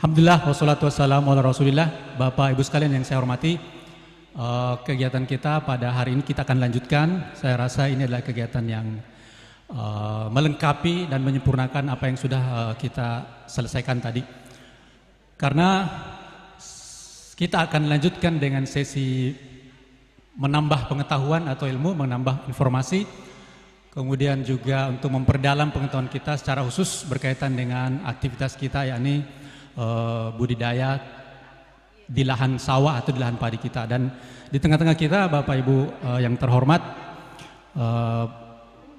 Alhamdulillah wassalatu wassalamu ala rasulillah. Bapak Ibu sekalian yang saya hormati, kegiatan kita pada hari ini kita akan lanjutkan. Saya rasa ini adalah kegiatan yang melengkapi dan menyempurnakan apa yang sudah kita selesaikan tadi. Karena kita akan lanjutkan dengan sesi menambah pengetahuan atau ilmu, menambah informasi, kemudian juga untuk memperdalam pengetahuan kita secara khusus berkaitan dengan aktivitas kita, yakni budidaya di lahan sawah atau di lahan padi kita. Dan di tengah-tengah kita Bapak Ibu yang terhormat,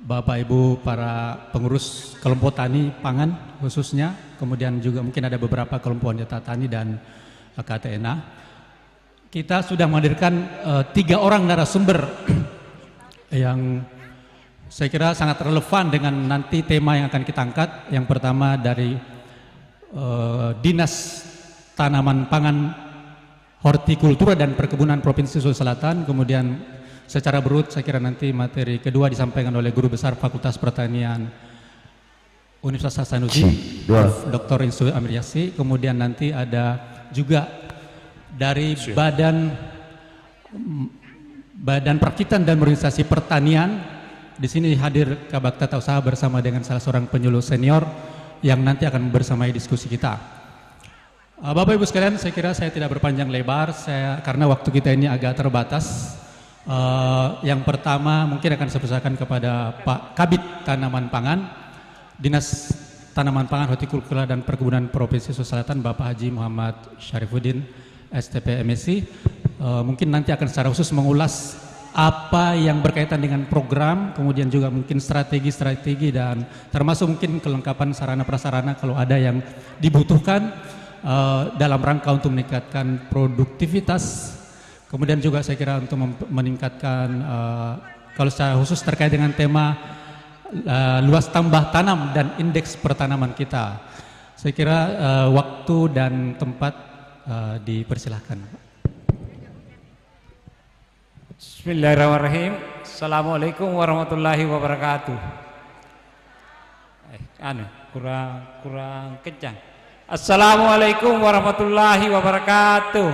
Bapak Ibu para pengurus kelompok tani pangan khususnya, kemudian juga mungkin ada beberapa kelompok wanita tani dan KTNA. Kita sudah menghadirkan 3 orang narasumber yang saya kira sangat relevan dengan nanti tema yang akan kita angkat. Yang pertama dari Dinas Tanaman Pangan, Hortikultura dan Perkebunan Provinsi Sulawesi Selatan. Kemudian secara berurut saya kira nanti materi kedua disampaikan oleh Guru Besar Fakultas Pertanian Universitas Hasanuddin, Dr. Insu Amir Yassi. Kemudian nanti ada juga dari Badan Perakitan dan Organisasi Pertanian. Di sini hadir Kabak Tata Usaha bersama dengan salah seorang penyuluh senior yang nanti akan bersamai diskusi kita. Bapak Ibu sekalian, saya kira saya tidak berpanjang lebar karena waktu kita ini agak terbatas. Yang pertama mungkin akan saya persilakan kepada Pak Kabid Tanaman Pangan, Dinas Tanaman Pangan, Hortikultura dan Perkebunan Provinsi Sulawesi Selatan, Bapak Haji Muhammad Syarifuddin, STP MSc. Mungkin nanti akan secara khusus mengulas apa yang berkaitan dengan program, kemudian juga mungkin strategi-strategi dan termasuk mungkin kelengkapan sarana prasarana kalau ada yang dibutuhkan dalam rangka untuk meningkatkan produktivitas. Kemudian juga saya kira untuk meningkatkan kalau secara khusus terkait dengan tema luas tambah tanam dan indeks pertanaman kita. Saya kira waktu dan tempat dipersilahkan. Bismillahirrahmanirrahim. Assalamualaikum warahmatullahi wabarakatuh. Kurang kencang. Assalamualaikum warahmatullahi wabarakatuh.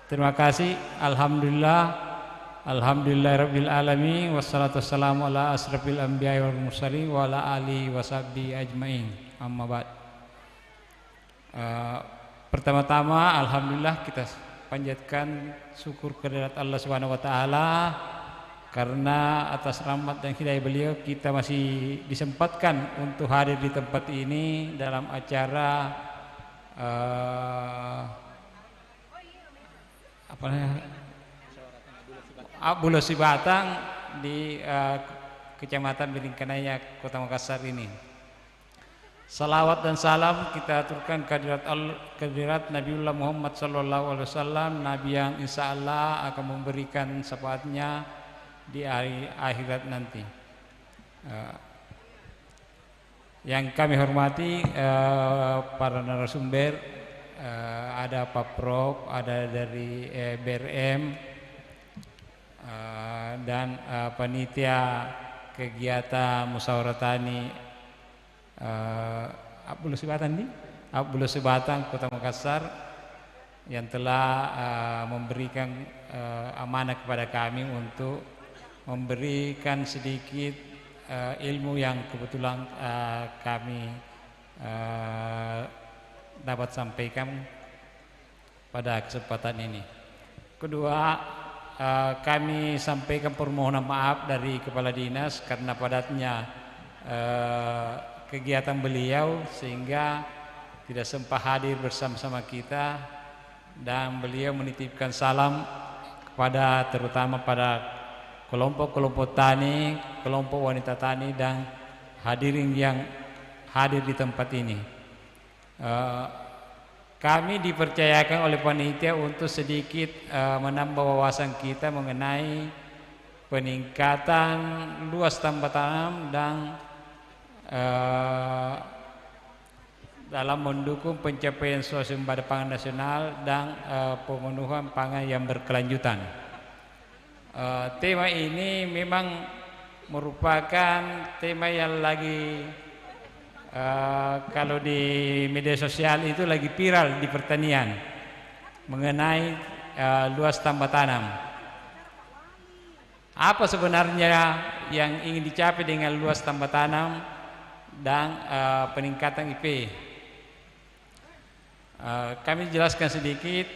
Terima kasih. Alhamdulillahirabbil alamin, wassalatu wassalamu ala asrofil anbiya'i wal mursalin wa ala alihi washabbihi ajmain. Amma ba'd. Pertama-tama alhamdulillah kita panjatkan syukur kehadirat Allah Subhanahu wa taala karena atas rahmat dan hidayah beliau kita masih disempatkan untuk hadir di tempat ini dalam acara Bulo Sibatang di Kecamatan Bilingkanaya, Kota Makassar ini. Salawat dan salam kita aturkan kehadirat Nabiullah Muhammad sallallahu alaihi wasallam, nabi yang insya Allah akan memberikan syafaatnya di hari akhirat nanti. Yang kami hormati para narasumber, ada Pak Prof, ada dari BRM dan panitia kegiatan musyawarah tani Abdul Sibatang Kota Makassar yang telah memberikan amanah kepada kami untuk memberikan sedikit ilmu yang kebetulan kami dapat sampaikan pada kesempatan ini. Kedua, kami sampaikan permohonan maaf dari Kepala Dinas karena padatnya kegiatan beliau sehingga tidak sempat hadir bersama-sama kita, dan beliau menitipkan salam kepada terutama pada kelompok-kelompok tani, kelompok wanita tani dan hadirin yang hadir di tempat ini. Kami dipercayakan oleh panitia untuk sedikit menambah wawasan kita mengenai peningkatan luas tambah tanam dan dalam mendukung pencapaian swasembada pangan nasional dan pemenuhan pangan yang berkelanjutan. Tema ini memang merupakan tema yang lagi kalau di media sosial itu lagi viral di pertanian mengenai luas tambah tanam. Apa sebenarnya yang ingin dicapai dengan luas tambah tanam dan peningkatan IP? Kami jelaskan sedikit.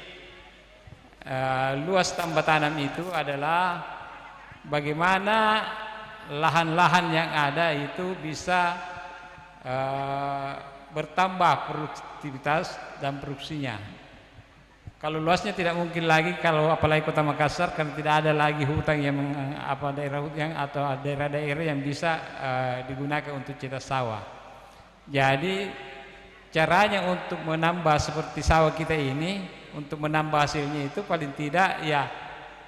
Luas tambah tanam itu adalah bagaimana lahan-lahan yang ada itu bisa bertambah produktivitas dan produksinya. Kalau luasnya tidak mungkin lagi, kalau apalagi Kota Makassar, karena tidak ada lagi hutan yang daerah hutan atau daerah-daerah yang bisa digunakan untuk cetak sawah. Jadi caranya untuk menambah seperti sawah kita ini, untuk menambah hasilnya itu paling tidak ya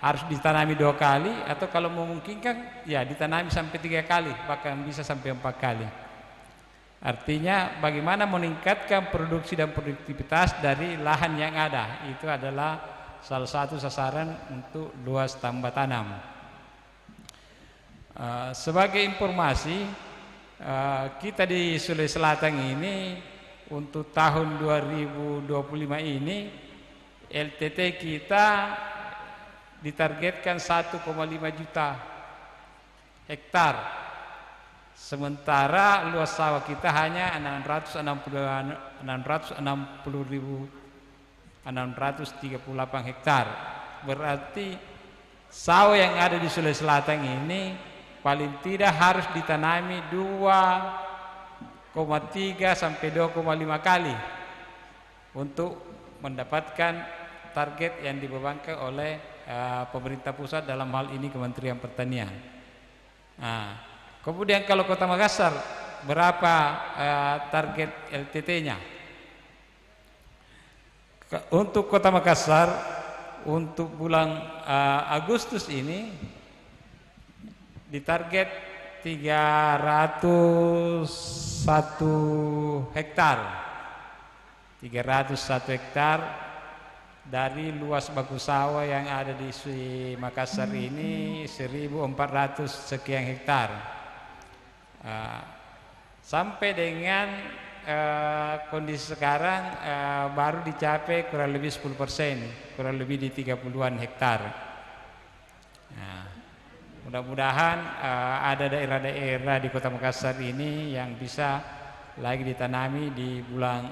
harus ditanami 2 kali, atau kalau memungkinkan ya ditanami sampai 3 kali, bahkan bisa sampai 4 kali. Artinya bagaimana meningkatkan produksi dan produktivitas dari lahan yang ada, itu adalah salah satu sasaran untuk luas tambah tanam. Sebagai informasi, kita di Sulawesi Selatan ini untuk tahun 2025 ini LTT kita ditargetkan 1,5 juta hektar, sementara luas sawah kita hanya 638 hektar. Berarti sawah yang ada di Sulawesi Selatan ini paling tidak harus ditanami 2,3 sampai 2,5 kali untuk mendapatkan target yang dibebankan oleh pemerintah pusat, dalam hal ini Kementerian Pertanian. Nah, kemudian kalau Kota Makassar berapa target LTT-nya? Untuk Kota Makassar untuk bulan Agustus ini ditarget 301 hektar. 301 hektar dari luas baku sawah yang ada di Makassar ini 1.400 sekian hektar. Sampai dengan kondisi sekarang baru dicapai kurang lebih 10%, kurang lebih di 30-an hektar. Nah, mudah-mudahan ada daerah-daerah di Kota Makassar ini yang bisa lagi ditanami di bulan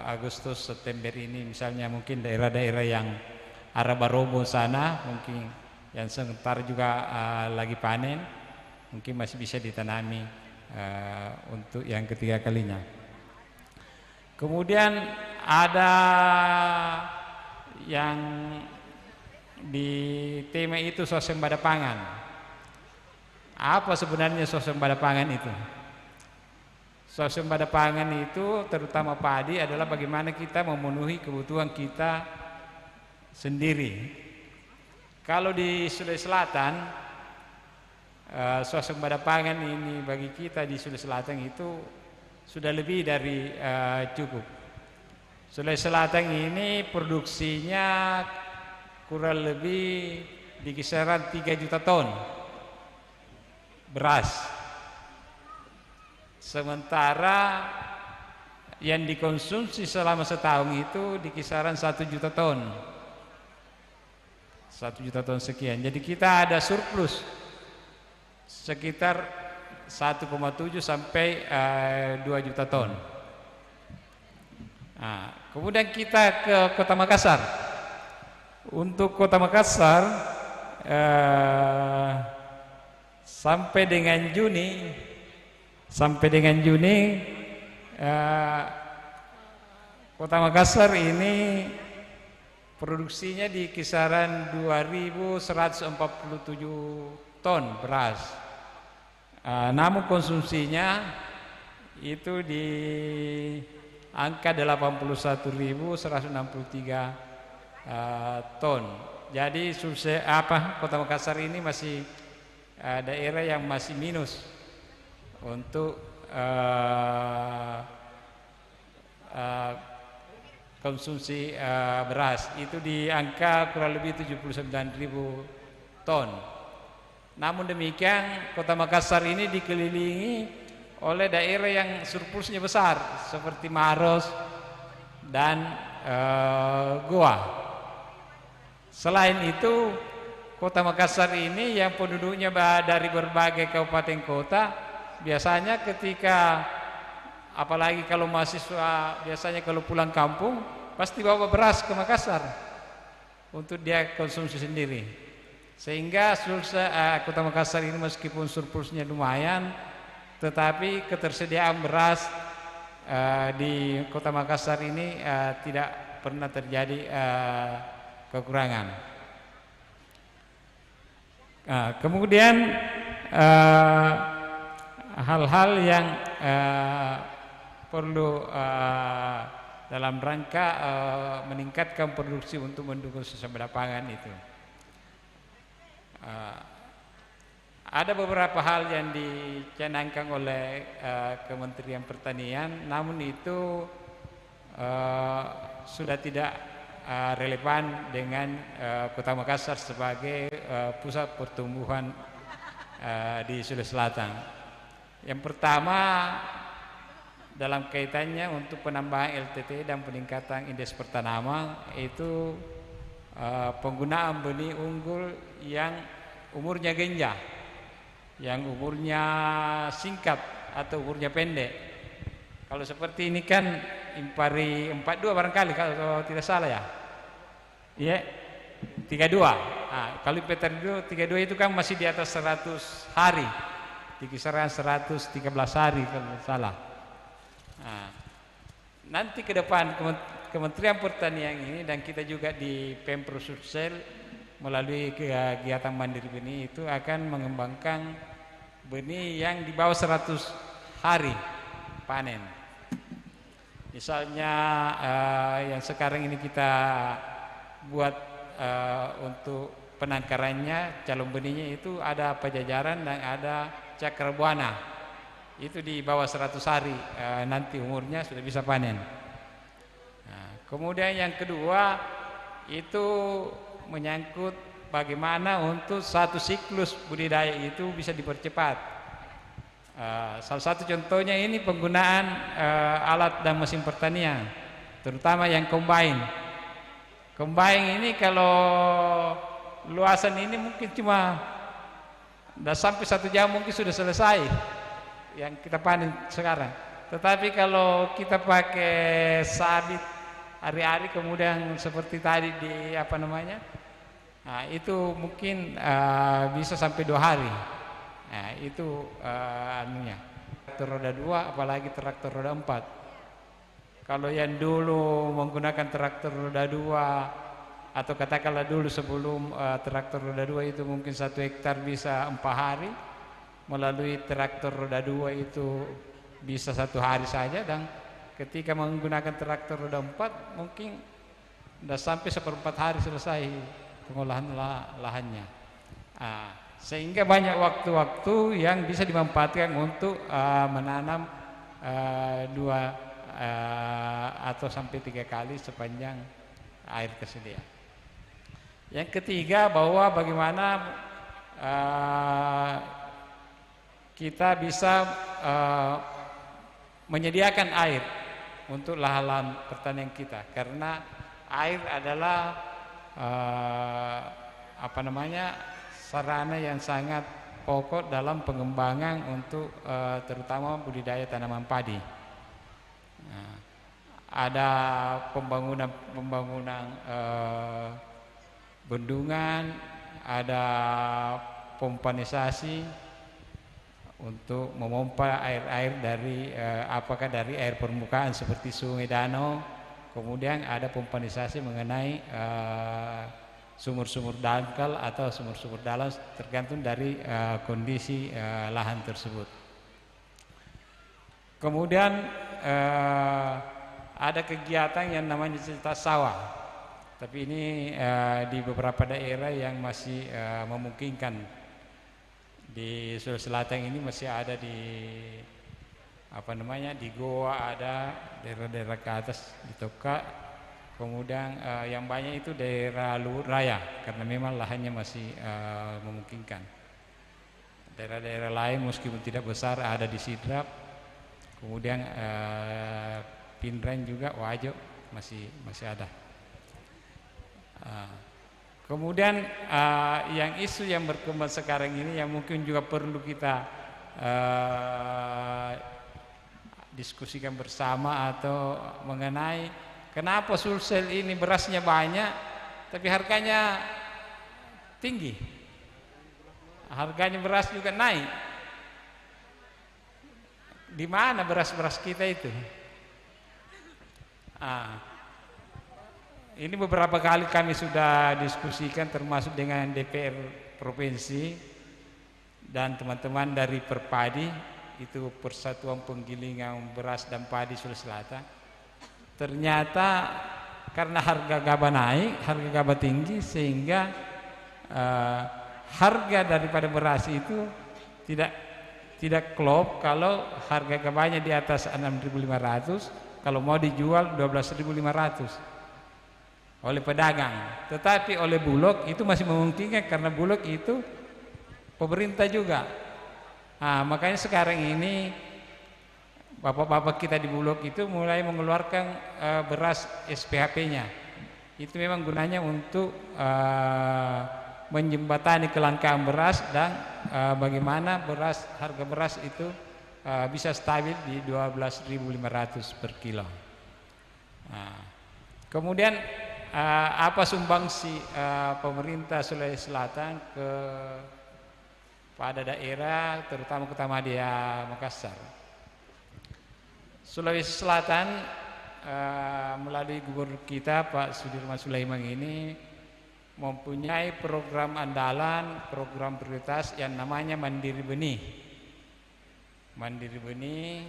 Agustus September ini, misalnya mungkin daerah-daerah yang arah Barobo sana, mungkin yang sebentar juga lagi panen, mungkin masih bisa ditanami untuk yang ketiga kalinya. Kemudian ada yang di tema itu swasembada pangan. Apa sebenarnya swasembada pangan itu? Swasembada pangan itu terutama padi adalah bagaimana kita memenuhi kebutuhan kita sendiri. Kalau di Sulawesi Selatan, swasembada pangan ini bagi kita di Sulawesi Selatan itu sudah lebih dari cukup. Sulawesi Selatan ini produksinya kurang lebih di kisaran 3 juta ton beras. Sementara yang dikonsumsi selama setahun itu di kisaran 1 juta ton. 1 juta ton sekian. Jadi kita ada surplus sekitar 1,7 sampai 2 juta ton. Nah, kemudian kita ke Kota Makassar. Untuk Kota Makassar sampai dengan Juni Kota Makassar ini produksinya di kisaran 2.147 ton beras. Namun konsumsinya itu di angka 81.163 ton. Jadi Kota Makassar ini masih daerah yang masih minus untuk konsumsi beras, itu di angka kurang lebih 79.000 ton. Namun demikian Kota Makassar ini dikelilingi oleh daerah yang surplusnya besar seperti Maros dan Goa. Selain itu, Kota Makassar ini yang penduduknya dari berbagai kabupaten kota, biasanya ketika apalagi kalau mahasiswa biasanya kalau pulang kampung pasti bawa beras ke Makassar untuk dia konsumsi sendiri. Sehingga Kota Makassar ini meskipun surplusnya lumayan, tetapi ketersediaan beras di Kota Makassar ini tidak pernah terjadi kekurangan. Kemudian hal-hal yang perlu dalam rangka meningkatkan produksi untuk mendukung suasembada pangan itu. Ada beberapa hal yang dicanangkan oleh Kementerian Pertanian, namun itu sudah tidak relevan dengan Kota Makassar sebagai pusat pertumbuhan di Sulawesi Selatan. Yang pertama, dalam kaitannya untuk penambahan LTT dan peningkatan indeks pertanaman itu penggunaan benih unggul yang umurnya genjang, yang umurnya singkat atau umurnya pendek. Kalau seperti ini kan impari 42 barangkali kalau tidak salah ya. Iya, 32. Kalau impari 32 itu kan masih di atas 100 hari. Di kisaran 113 hari kalau tidak salah. Nanti ke depan Kementerian Pertanian ini dan kita juga di Pemprov Sulsel melalui kegiatan mandiri benih itu akan mengembangkan benih yang di bawah 100 hari panen. Misalnya yang sekarang ini kita buat untuk penangkarannya, calon benihnya itu ada Pajajaran dan ada Cakrabuana. Itu di bawah 100 hari nanti umurnya sudah bisa panen. Kemudian yang kedua itu menyangkut bagaimana untuk satu siklus budidaya itu bisa dipercepat. Salah satu contohnya ini penggunaan alat dan mesin pertanian, terutama yang combine. Combine ini kalau luasan ini mungkin cuma sudah sampai 1 jam mungkin sudah selesai yang kita panen sekarang. Tetapi kalau kita pakai sabit hari-hari kemudian seperti tadi di itu mungkin bisa sampai 2 hari. Itu anunya traktor roda 2 apalagi traktor roda 4. Kalau yang dulu menggunakan traktor roda 2 atau katakanlah dulu sebelum traktor roda 2 itu mungkin 1 hektar bisa 4 hari, melalui traktor roda 2 itu bisa 1 hari saja, dan ketika menggunakan traktor roda 4 mungkin sudah sampai 1/4 hari selesai pengolahan lahannya. Sehingga banyak waktu-waktu yang bisa dimanfaatkan untuk menanam 2 atau sampai 3 kali sepanjang air tersedia. Yang ketiga, bahwa bagaimana kita bisa menyediakan air untuk lahan pertanian kita, karena air adalah sarana yang sangat pokok dalam pengembangan untuk terutama budidaya tanaman padi. Ada pembangunan bendungan, ada pompanisasi untuk memompa air-air dari apakah dari air permukaan seperti sungai, danau, kemudian ada pompanisasi mengenai sumur-sumur dangkal atau sumur-sumur dalam tergantung dari kondisi lahan tersebut. Kemudian ada kegiatan yang namanya cerita sawah, tapi ini di beberapa daerah yang masih memungkinkan. Di Sulawesi Selatan ini masih ada di di Goa, ada daerah-daerah ke atas di Toka. Kemudian yang banyak itu daerah Luhut Raya karena memang lahannya masih memungkinkan. Daerah-daerah lain meskipun tidak besar ada di Sidrap, Kemudian Pinren juga Wajo masih ada. Kemudian yang isu yang berkembang sekarang ini yang mungkin juga perlu kita diskusikan bersama atau mengenai kenapa Sulsel ini berasnya banyak tapi harganya tinggi. Harganya beras juga naik. Di mana beras-beras kita itu? Ini beberapa kali kami sudah diskusikan termasuk dengan DPR Provinsi dan teman-teman dari Perpadi, itu Persatuan Penggilingan Beras dan Padi Sulawesi Selatan. Ternyata karena harga gabah naik, harga gabah tinggi sehingga harga daripada beras itu tidak klop kalau harga gabahnya di atas 6.500, kalau mau dijual 12.500 oleh pedagang, tetapi oleh Bulog itu masih memungkinkan karena Bulog itu pemerintah juga. Makanya sekarang ini bapak-bapak kita di Bulog itu mulai mengeluarkan beras SPHP-nya. Itu memang gunanya untuk menjembatani kelangkaan beras dan bagaimana harga beras itu bisa stabil di 12.500 per kilo. Kemudian apa sumbangsi pemerintah Sulawesi Selatan pada daerah terutama Kota Madya Makassar. Sulawesi Selatan melalui gubernur kita Pak Sudirman Sulaiman ini mempunyai program andalan, program prioritas yang namanya Mandiri Benih. Mandiri Benih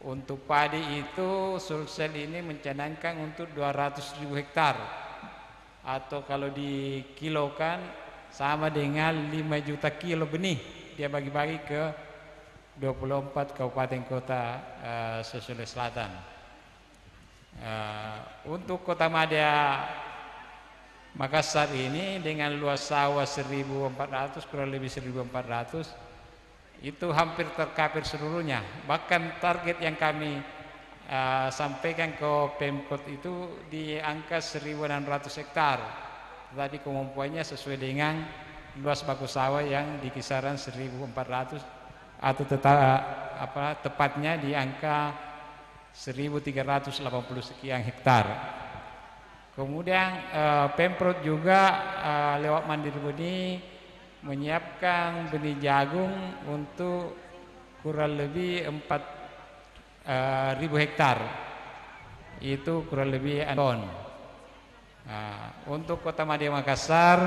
untuk padi itu Sulsel ini mencanangkan untuk 200.000 hektar atau kalau dikilokan sama dengan 5 juta kilo benih dia bagi-bagi ke 24 kabupaten kota Sulawesi Selatan. Untuk Kota Madya Makassar ini dengan luas sawah 1.400 kurang lebih 1.400 itu hampir terkapir seluruhnya. Bahkan target yang kami sampaikan ke Pemkot itu di angka 1.600 hektar, tetapi kemampuannya sesuai dengan luas baku sawah yang di kisaran 1.400 atau tepatnya di angka 1.380 sekian hektar. Kemudian Pemprov juga lewat Mandiri Benih menyiapkan benih jagung untuk kurang lebih 4.000 hektar, itu kurang lebih ton. Untuk Kota Madya Makassar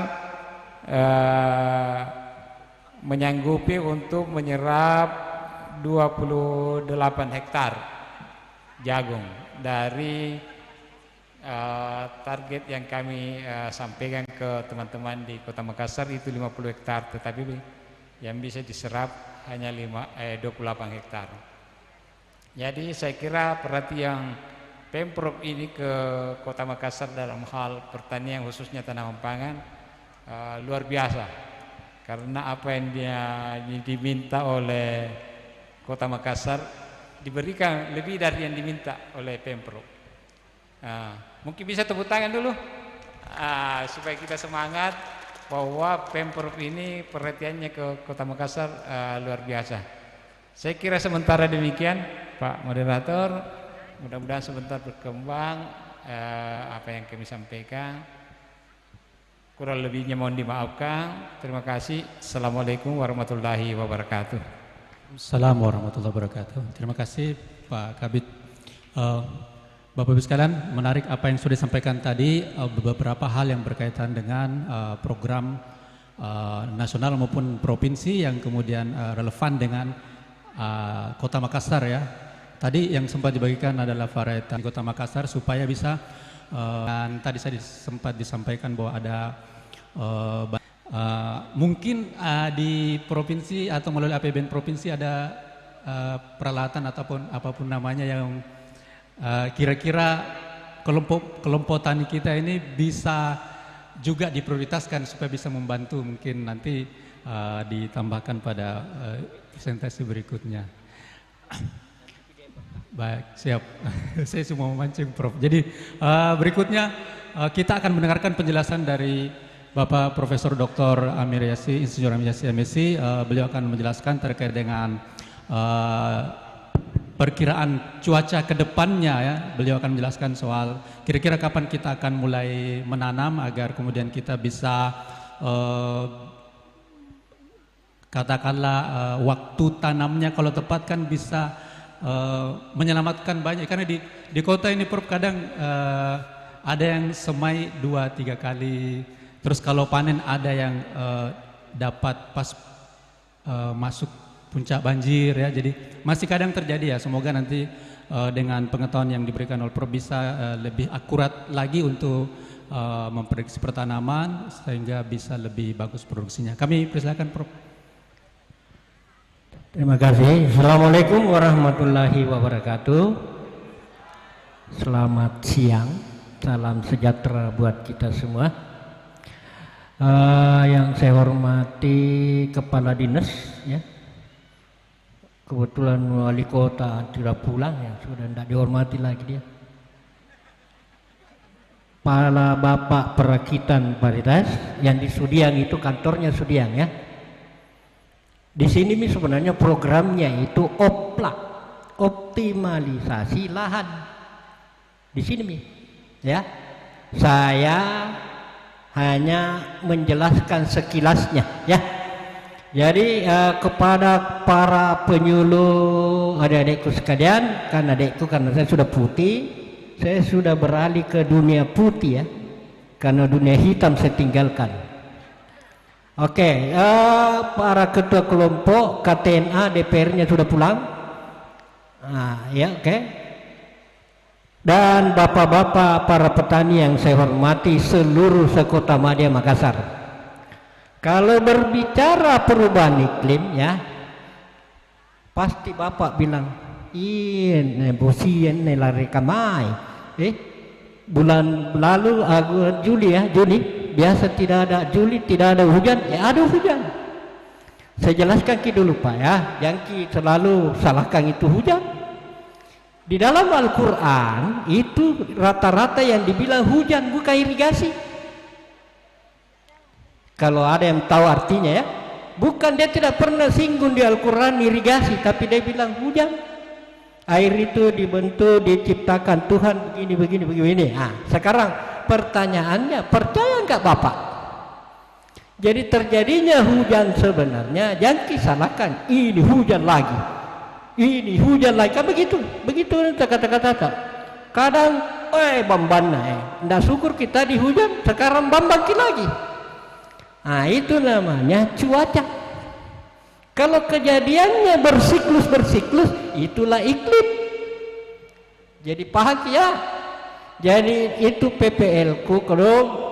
menyanggupi untuk menyerap 28 hektar jagung dari target yang kami sampaikan ke teman-teman di Kota Makassar itu 50 hektar, tetapi yang bisa diserap hanya 28 hektar. Jadi saya kira perhatian Pemprov ini ke Kota Makassar dalam hal pertanian khususnya tanaman pangan luar biasa, karena apa yang dia diminta oleh Kota Makassar diberikan lebih dari yang diminta oleh Pemprov. Mungkin bisa tepuk tangan dulu supaya kita semangat bahwa Pemprov ini perhatiannya ke Kota Makassar luar biasa. Saya kira sementara demikian Pak Moderator, mudah-mudahan sebentar berkembang apa yang kami sampaikan. Kurang lebihnya mohon dimaafkan. Terima kasih. Assalamualaikum warahmatullahi wabarakatuh. Assalamualaikum warahmatullahi wabarakatuh. Terima kasih Pak Kabid. Bapak Ibu sekalian, menarik apa yang sudah disampaikan tadi, beberapa hal yang berkaitan dengan program nasional maupun provinsi yang kemudian relevan dengan Kota Makassar ya. Tadi yang sempat dibagikan adalah varietas di Kota Makassar supaya bisa dan tadi saya sempat disampaikan bahwa ada mungkin di provinsi atau melalui APBN provinsi ada peralatan ataupun apapun namanya yang kira-kira kelompok tani kita ini bisa juga diprioritaskan supaya bisa membantu, mungkin nanti ditambahkan pada presentasi berikutnya. Baik, siap. Saya semua memancing, Prof. Jadi berikutnya kita akan mendengarkan penjelasan dari Bapak Profesor Dr. Amir Yassi, Insinyur Amir Yassi MSc. Beliau akan menjelaskan terkait dengan perkiraan cuaca ke depannya ya. Beliau akan menjelaskan soal kira-kira kapan kita akan mulai menanam agar kemudian kita bisa katakanlah waktu tanamnya kalau tepat kan bisa menyelamatkan banyak, karena di kota ini Prof kadang ada yang semai 2-3 kali, terus kalau panen ada yang dapat pas masuk puncak banjir ya, jadi masih kadang terjadi ya. Semoga nanti dengan pengetahuan yang diberikan oleh Prof bisa lebih akurat lagi untuk memprediksi pertanaman sehingga bisa lebih bagus produksinya. Kami persilakan Prof. Terima kasih. Assalamualaikum warahmatullahi wabarakatuh. Selamat siang, salam sejahtera buat kita semua. Yang saya hormati Kepala Dinas, ya. Kebetulan wali kota tidak pulang ya, sudah tidak dihormati lagi dia. Para bapak perakitan paritas yang di Sudiang itu kantornya Sudiang ya. Di sini sebenarnya programnya itu OPLA, optimalisasi lahan. Di sini ya. Saya hanya menjelaskan sekilasnya ya. Jadi kepada para penyuluh adik-adikku sekalian, kan adikku karena saya sudah putih, saya sudah beralih ke dunia putih ya. Karena dunia hitam saya tinggalkan. Oke, para ketua kelompok KTNA DPR-nya sudah pulang. Ya, oke. Dan bapak-bapak para petani yang saya hormati seluruh sekota Madya Makassar. Kalau berbicara perubahan iklim ya, pasti bapak bilang, ini bosian lari kamai. Bulan lalu Juli ya, Juni. Biasa tidak ada Juli, tidak ada hujan, ya ada hujan. Saya jelaskan dulu Pak ya, yang selalu salahkan itu hujan. Di dalam Al-Quran itu rata-rata yang dibilang hujan bukan irigasi. Kalau ada yang tahu artinya ya, bukan, dia tidak pernah singgung di Al-Quran irigasi, tapi dia bilang hujan. Air itu dibentuk, diciptakan Tuhan begini. Nah, sekarang pertanyaannya, percaya nggak Bapak? Jadi terjadinya hujan sebenarnya jangan disalahkan. Ini hujan lagi, ini hujan lagi, kan begitu kata-kata. Kadang, bambana, ndak syukur kita di hujan, sekarang bambangki lagi. Nah itu namanya cuaca. Kalau kejadiannya bersiklus, itulah iklim. Jadi paham ya? Jadi itu PPL ku kalau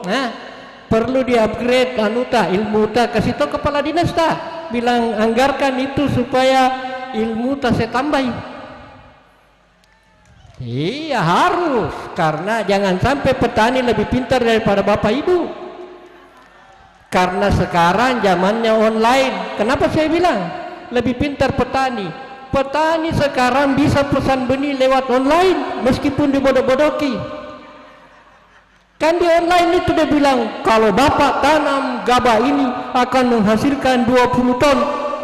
perlu di-upgrade ilmu kasih tahu kepala dinas bilang anggarkan itu supaya ilmu saya tambahin. Iya harus, karena jangan sampai petani lebih pintar daripada bapak ibu. Karena sekarang zamannya online. Kenapa saya bilang lebih pintar petani? Petani sekarang bisa pesan benih lewat online meskipun dibodoh-bodohi. Kan di online itu dia bilang kalau bapak tanam gabah ini akan menghasilkan 20 ton.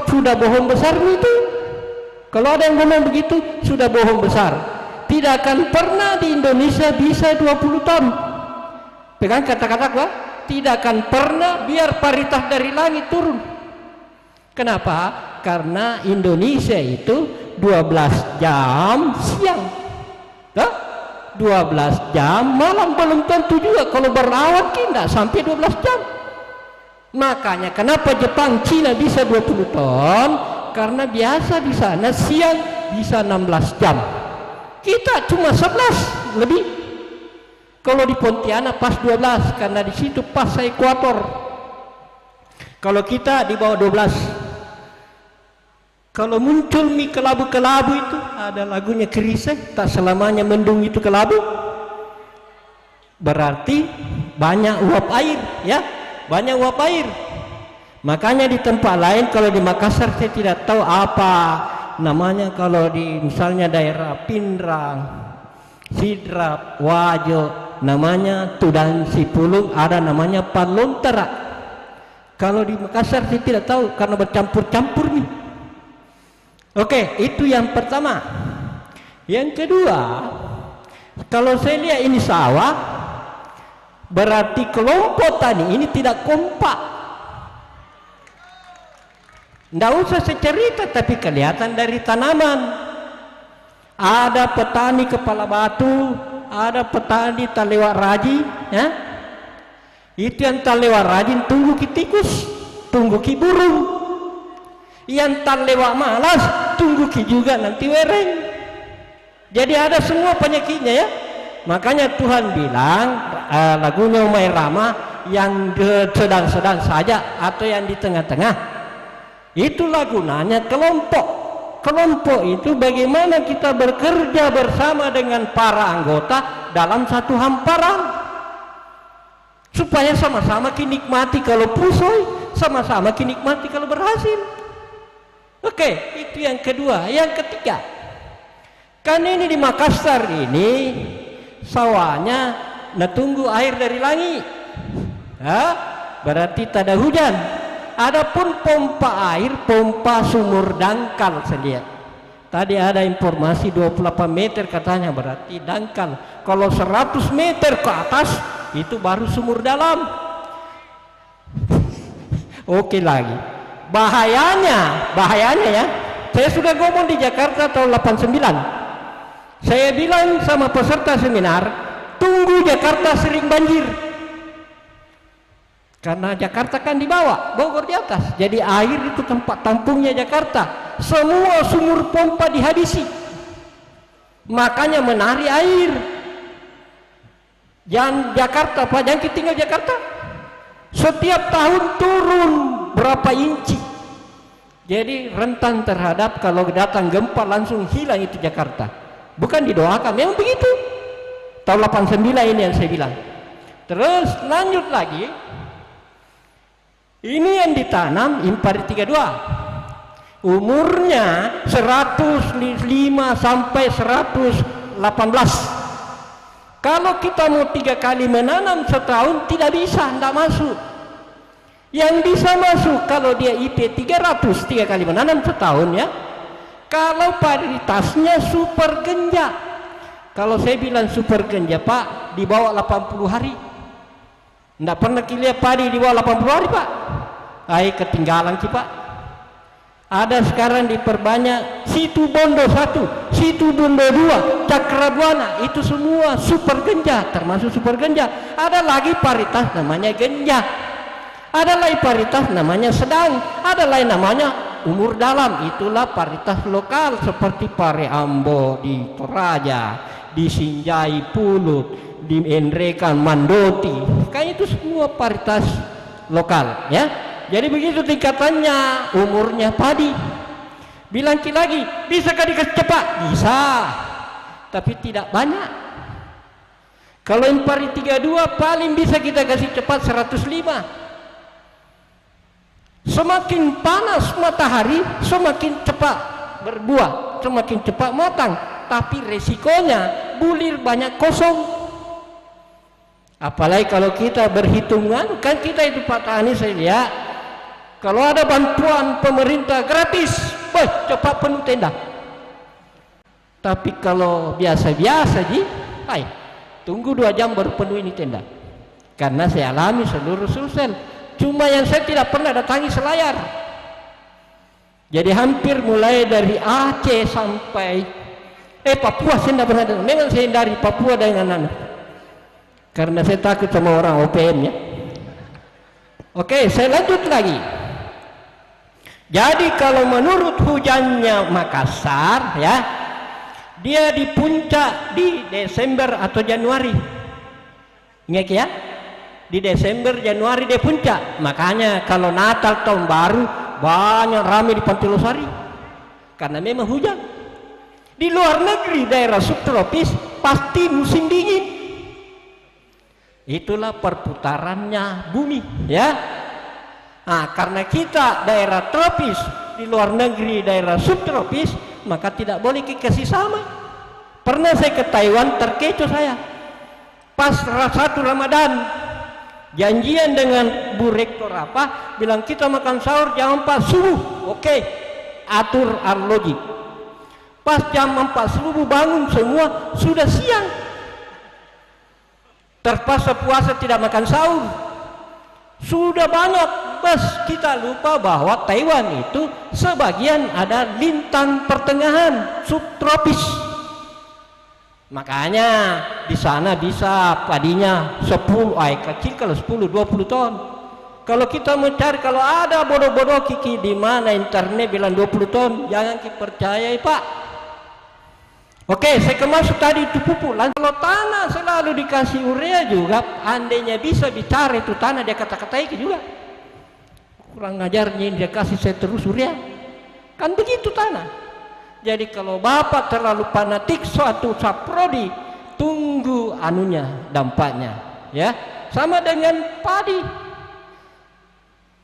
Sudah bohong besar itu. Kalau ada yang ngomong begitu sudah bohong besar. Tidak akan pernah di Indonesia bisa 20 ton. Pegang kata-kata gua. Tidak akan pernah biar paritas dari langit turun. Kenapa? Karena Indonesia itu 12 jam siang, 12 jam malam belum tentu juga. Kalau berawan tidak sampai 12 jam. Makanya kenapa Jepang, Cina bisa 20 ton? Karena biasa di sana siang bisa 16 jam. Kita cuma 11 lebih. Kalau di Pontianak pas 12 karena di situ pas ekuator. Kalau kita di bawah 12. Kalau muncul kelabu-kelabu itu ada lagunya Kerise, tak selamanya mendung itu kelabu. Berarti banyak uap air ya, banyak uap air. Makanya di tempat lain kalau di Makassar saya tidak tahu apa namanya kalau di misalnya daerah Pindrang, Sidrap, Wajo, namanya Tudan Sipulung, ada namanya Palontara. Kalau di Makassar saya tidak tahu karena bercampur-campur nih. Oke, itu yang pertama. Yang kedua, kalau saya lihat ini sawah, berarti kelompok tani ini tidak kompak. Tidak usah saya cerita, tapi kelihatan dari tanaman. Ada petani kepala batu, ada petani talewak rajin, ya. Itu yang talewak rajin tunggu ki tikus, tunggu ki burung. Yang talewak malas tunggu ki juga nanti wereng. Jadi ada semua penyakitnya, ya. Makanya Tuhan bilang lagunya Umay Rama, yang sedang-sedang saja atau yang di tengah-tengah. Itulah gunanya kelompok. Kelompok itu bagaimana kita bekerja bersama dengan para anggota dalam satu hamparan, supaya sama-sama nikmati kalau pusoi, sama-sama nikmati kalau berhasil. Oke, itu yang kedua. Yang ketiga, kan ini di Makassar ini sawahnya tunggu air dari langit, ya, berarti tak ada hujan. Adapun pompa air, pompa sumur dangkal saya lihat. Tadi ada informasi 28 meter katanya, berarti dangkal. Kalau 100 meter ke atas itu baru sumur dalam. Oke lagi. Bahayanya ya. Saya sudah ngomong di Jakarta tahun 89. Saya bilang sama peserta seminar, tunggu Jakarta sering banjir. Karena Jakarta kan di bawah, Bogor di atas. Jadi air itu tempat tampungnya Jakarta. Semua sumur pompa dihabisi. Makanya menari air. Jangan Jakarta, Pak, jangan kita tinggal Jakarta. Setiap tahun turun berapa inci. Jadi rentan terhadap kalau datang gempa langsung hilang itu Jakarta. Bukan didoakan, memang begitu. Tahun 89 ini yang saya bilang. Terus lanjut lagi. Ini yang ditanam impari 32. Umurnya 105 sampai 118. Kalau kita mau 3 kali menanam setahun tidak bisa, tidak masuk. Yang bisa masuk kalau dia IP 300 3 kali menanam setahun, ya. Kalau varietasnya super genja. Kalau saya bilang super genja, Pak, di bawah 80 hari. Tidak pernah lihat padi di bawah 80 hari, Pak. Ketinggalan sih, Pak. Ada sekarang diperbanyak Situ Bondo 1, Situ Bondo 2, Cakrabuana, itu semua super genja, termasuk super genja. Ada lagi varietas namanya genja. Ada lagi varietas namanya sedang, ada lain namanya umur dalam. Itulah varietas lokal seperti Pare Ambo di Toraja, di Sinjai Pulut, di Endrekan Mandoti. Kayak itu semua varietas lokal, ya. Jadi begitu tingkatannya, umurnya padi. Bilang lagi, bisakah dikasih cepat? Bisa, tapi tidak banyak. Kalau impari 32 paling bisa kita kasih cepat 105. Semakin panas matahari, semakin cepat berbuah, semakin cepat matang. Tapi resikonya bulir banyak kosong. Apalagi kalau kita berhitungan, kan kita itu Pak Tani, saya lihat kalau ada bantuan pemerintah gratis, cepat penuh tenda. Tapi kalau biasa-biasa tunggu 2 jam baru penuh ini tenda. Karena saya alami seluruh Sulsel. Cuma yang saya tidak pernah datangi Selayar. Jadi hampir mulai dari Aceh sampai Papua saya tidak pernah datang. Memang saya dari Papua dengan karena saya takut sama orang OPM, ya. Oke, saya lanjut lagi. Jadi kalau menurut hujannya Makassar, ya, dia di puncak di Desember atau Januari. Ingat, ya? Di Desember Januari dia puncak. Makanya kalau Natal tahun baru banyak ramai di Pantai Losari karena memang hujan. Di luar negeri daerah subtropis pasti musim dingin. Itulah perputarannya bumi, ya. Nah, karena kita daerah tropis di luar negeri daerah subtropis, maka tidak boleh dikasih sama. Pernah saya ke Taiwan, terkecoh saya. Pas 1 Ramadan, janjian dengan Bu Rektor apa, bilang kita makan sahur jam 4 subuh. Oke, atur arloji. Pas jam 4 subuh bangun semua, sudah siang. Terpaksa puasa tidak makan sahur. Sudah banyak, bas kita lupa bahwa Taiwan itu sebagian ada lintang pertengahan subtropis. Makanya di sana bisa padinya 10, kecil kalau 10-20 ton. Kalau kita mencari, kalau ada bodoh-bodoh kiki di mana internet bilang 20 ton, jangan kita percayai Pak. Oke, saya kemasuk tadi itu pupuk. Kalau tanah selalu dikasih urea juga, andainya bisa bicara itu tanah, dia kata-katai juga. Kurang ngajarnya dia kasih saya terus urea. Kan begitu tanah. Jadi kalau Bapak terlalu fanatik suatu saprodi, tunggu anunya, dampaknya. Ya, sama dengan padi.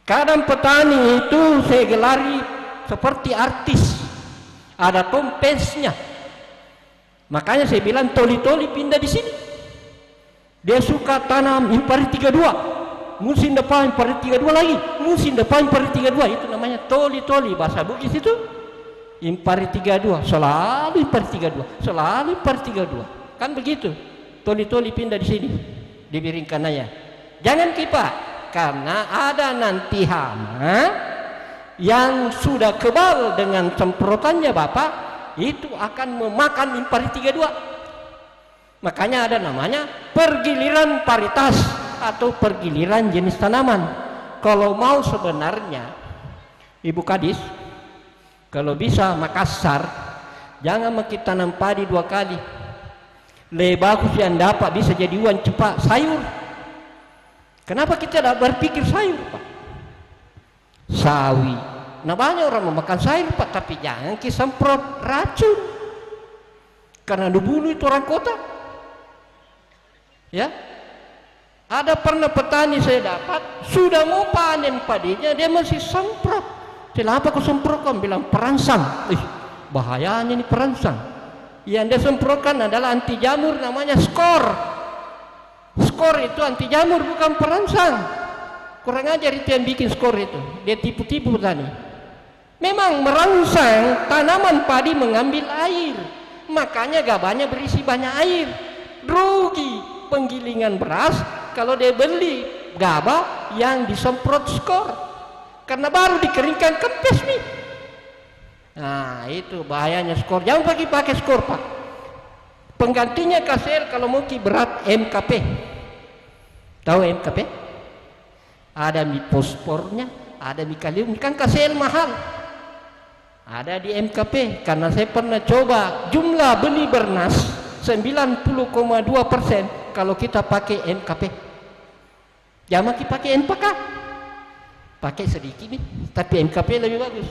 Kadang petani itu saya gelari seperti artis. Ada tompesnya. Makanya saya bilang toli-toli pindah di sini. Dia suka tanam impari 32. Musim depan impari 32 lagi. Musim depan impari 32. Itu namanya toli-toli. Bahasa Bugis itu impari 32. Selalu impari 32. Selalu impari 32. Kan begitu. Toli-toli pindah di sini. Di Biringkanaya. Jangan kipa. Karena ada nanti hama yang sudah kebal dengan semprotannya Bapak, itu akan memakan impari 32. Makanya ada namanya pergiliran paritas atau pergiliran jenis tanaman. Kalau mau sebenarnya Ibu Kadis, kalau bisa Makassar, jangan kita tanam padi 2 kali. Lebih bagus yang dapat bisa jadi uang cepat sayur. Kenapa kita tidak berpikir sayur Pak? Sawi. Nah banyak orang memakan sayur Pak, tapi jangan semprot racun. Karena dulu itu orang kota. Ya. Ada pernah petani saya dapat, sudah mau panen padinya, dia masih semprot. Kenapa kau semprot? Kau bilang perangsang. Bahayanya ini perangsang. Yang dia semprotkan adalah anti jamur, namanya skor. Skor itu anti jamur, bukan perangsang. Kurang ajar itu yang bikin skor itu. Dia tipu-tipu petani. Memang merangsang tanaman padi mengambil air. Makanya gabahnya berisi banyak air. Rugi penggilingan beras kalau dia beli gabah yang disemprot skor. Karena baru dikeringkan kempes nih. Nah itu bahayanya skor. Jangan pakai skor Pak. Penggantinya KCL kalau mau berat MKP. Tahu MKP? Ada fosfornya, ada kalium. Kan KCL mahal. Ada di MKP. Karena saya pernah coba jumlah benih bernas 90,2% kalau kita pakai MKP. Jangan kita pakai NPK. Pakai sedikit nih, tapi MKP lebih bagus.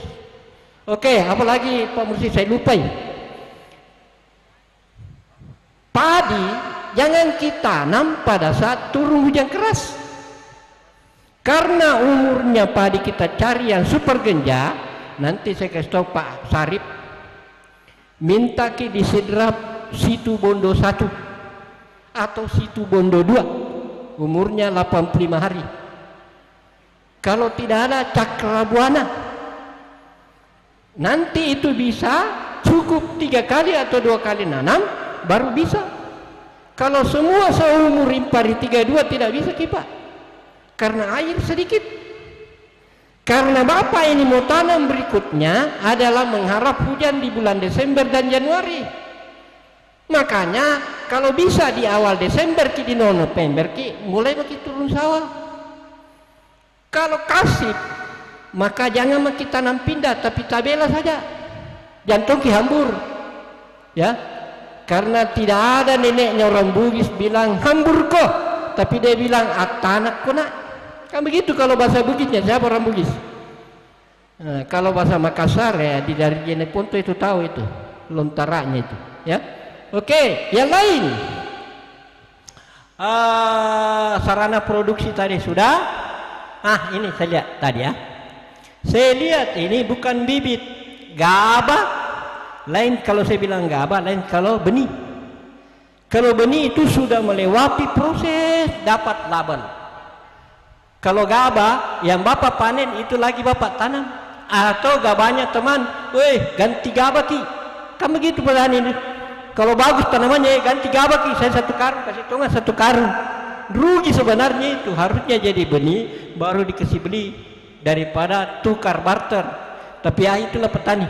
Oke, apalagi Pak Mursi saya lupa ya. Padi jangan kita tanam pada saat turun hujan keras. Karena umurnya padi kita cari yang super genja, nanti saya kasih tahu Pak Sarip, minta ki disidrap situ bondo 1 atau situ bondo 2, umurnya 85 hari. Kalau tidak ada cakrabuana, nanti itu bisa cukup 3 kali atau 2 kali nanam baru bisa. Kalau semua seumur impari 32 tidak bisa kipak, karena air sedikit. Karena Bapak ini mau tanam berikutnya adalah mengharap hujan di bulan Desember dan Januari. Makanya kalau bisa di awal Desember di November mulai begitu turun sawah. Kalau kasih maka jangan kita tanam pindah, tapi tabela saja. Jantung hambur. Ya. Karena tidak ada neneknya orang Bugis bilang hambur kok, tapi dia bilang atanak kona. Kan begitu kalau bahasa Bugisnya. Siapa orang Bugis? Nah, kalau bahasa Makassar ya di dari Jeneponto itu tahu itu lontaranya itu. Ya. Oke, yang lain. Sarana produksi tadi sudah. Ini saya lihat tadi ya. Saya lihat ini bukan bibit gabah, lain kalau saya bilang gabah, lain kalau benih. Kalau benih itu sudah melewati proses dapat label. Kalau gabah yang bapak panen itu lagi bapak tanam, atau gabahnya teman, weh ganti gabah ki, kan begitu petani ini. Kalau bagus tanamannya ganti gabah ki, saya 1 karung kasih tonga 1 karung. Rugi sebenarnya itu, harusnya jadi benih baru dikasih beli daripada tukar barter. Tapi ya itulah petani.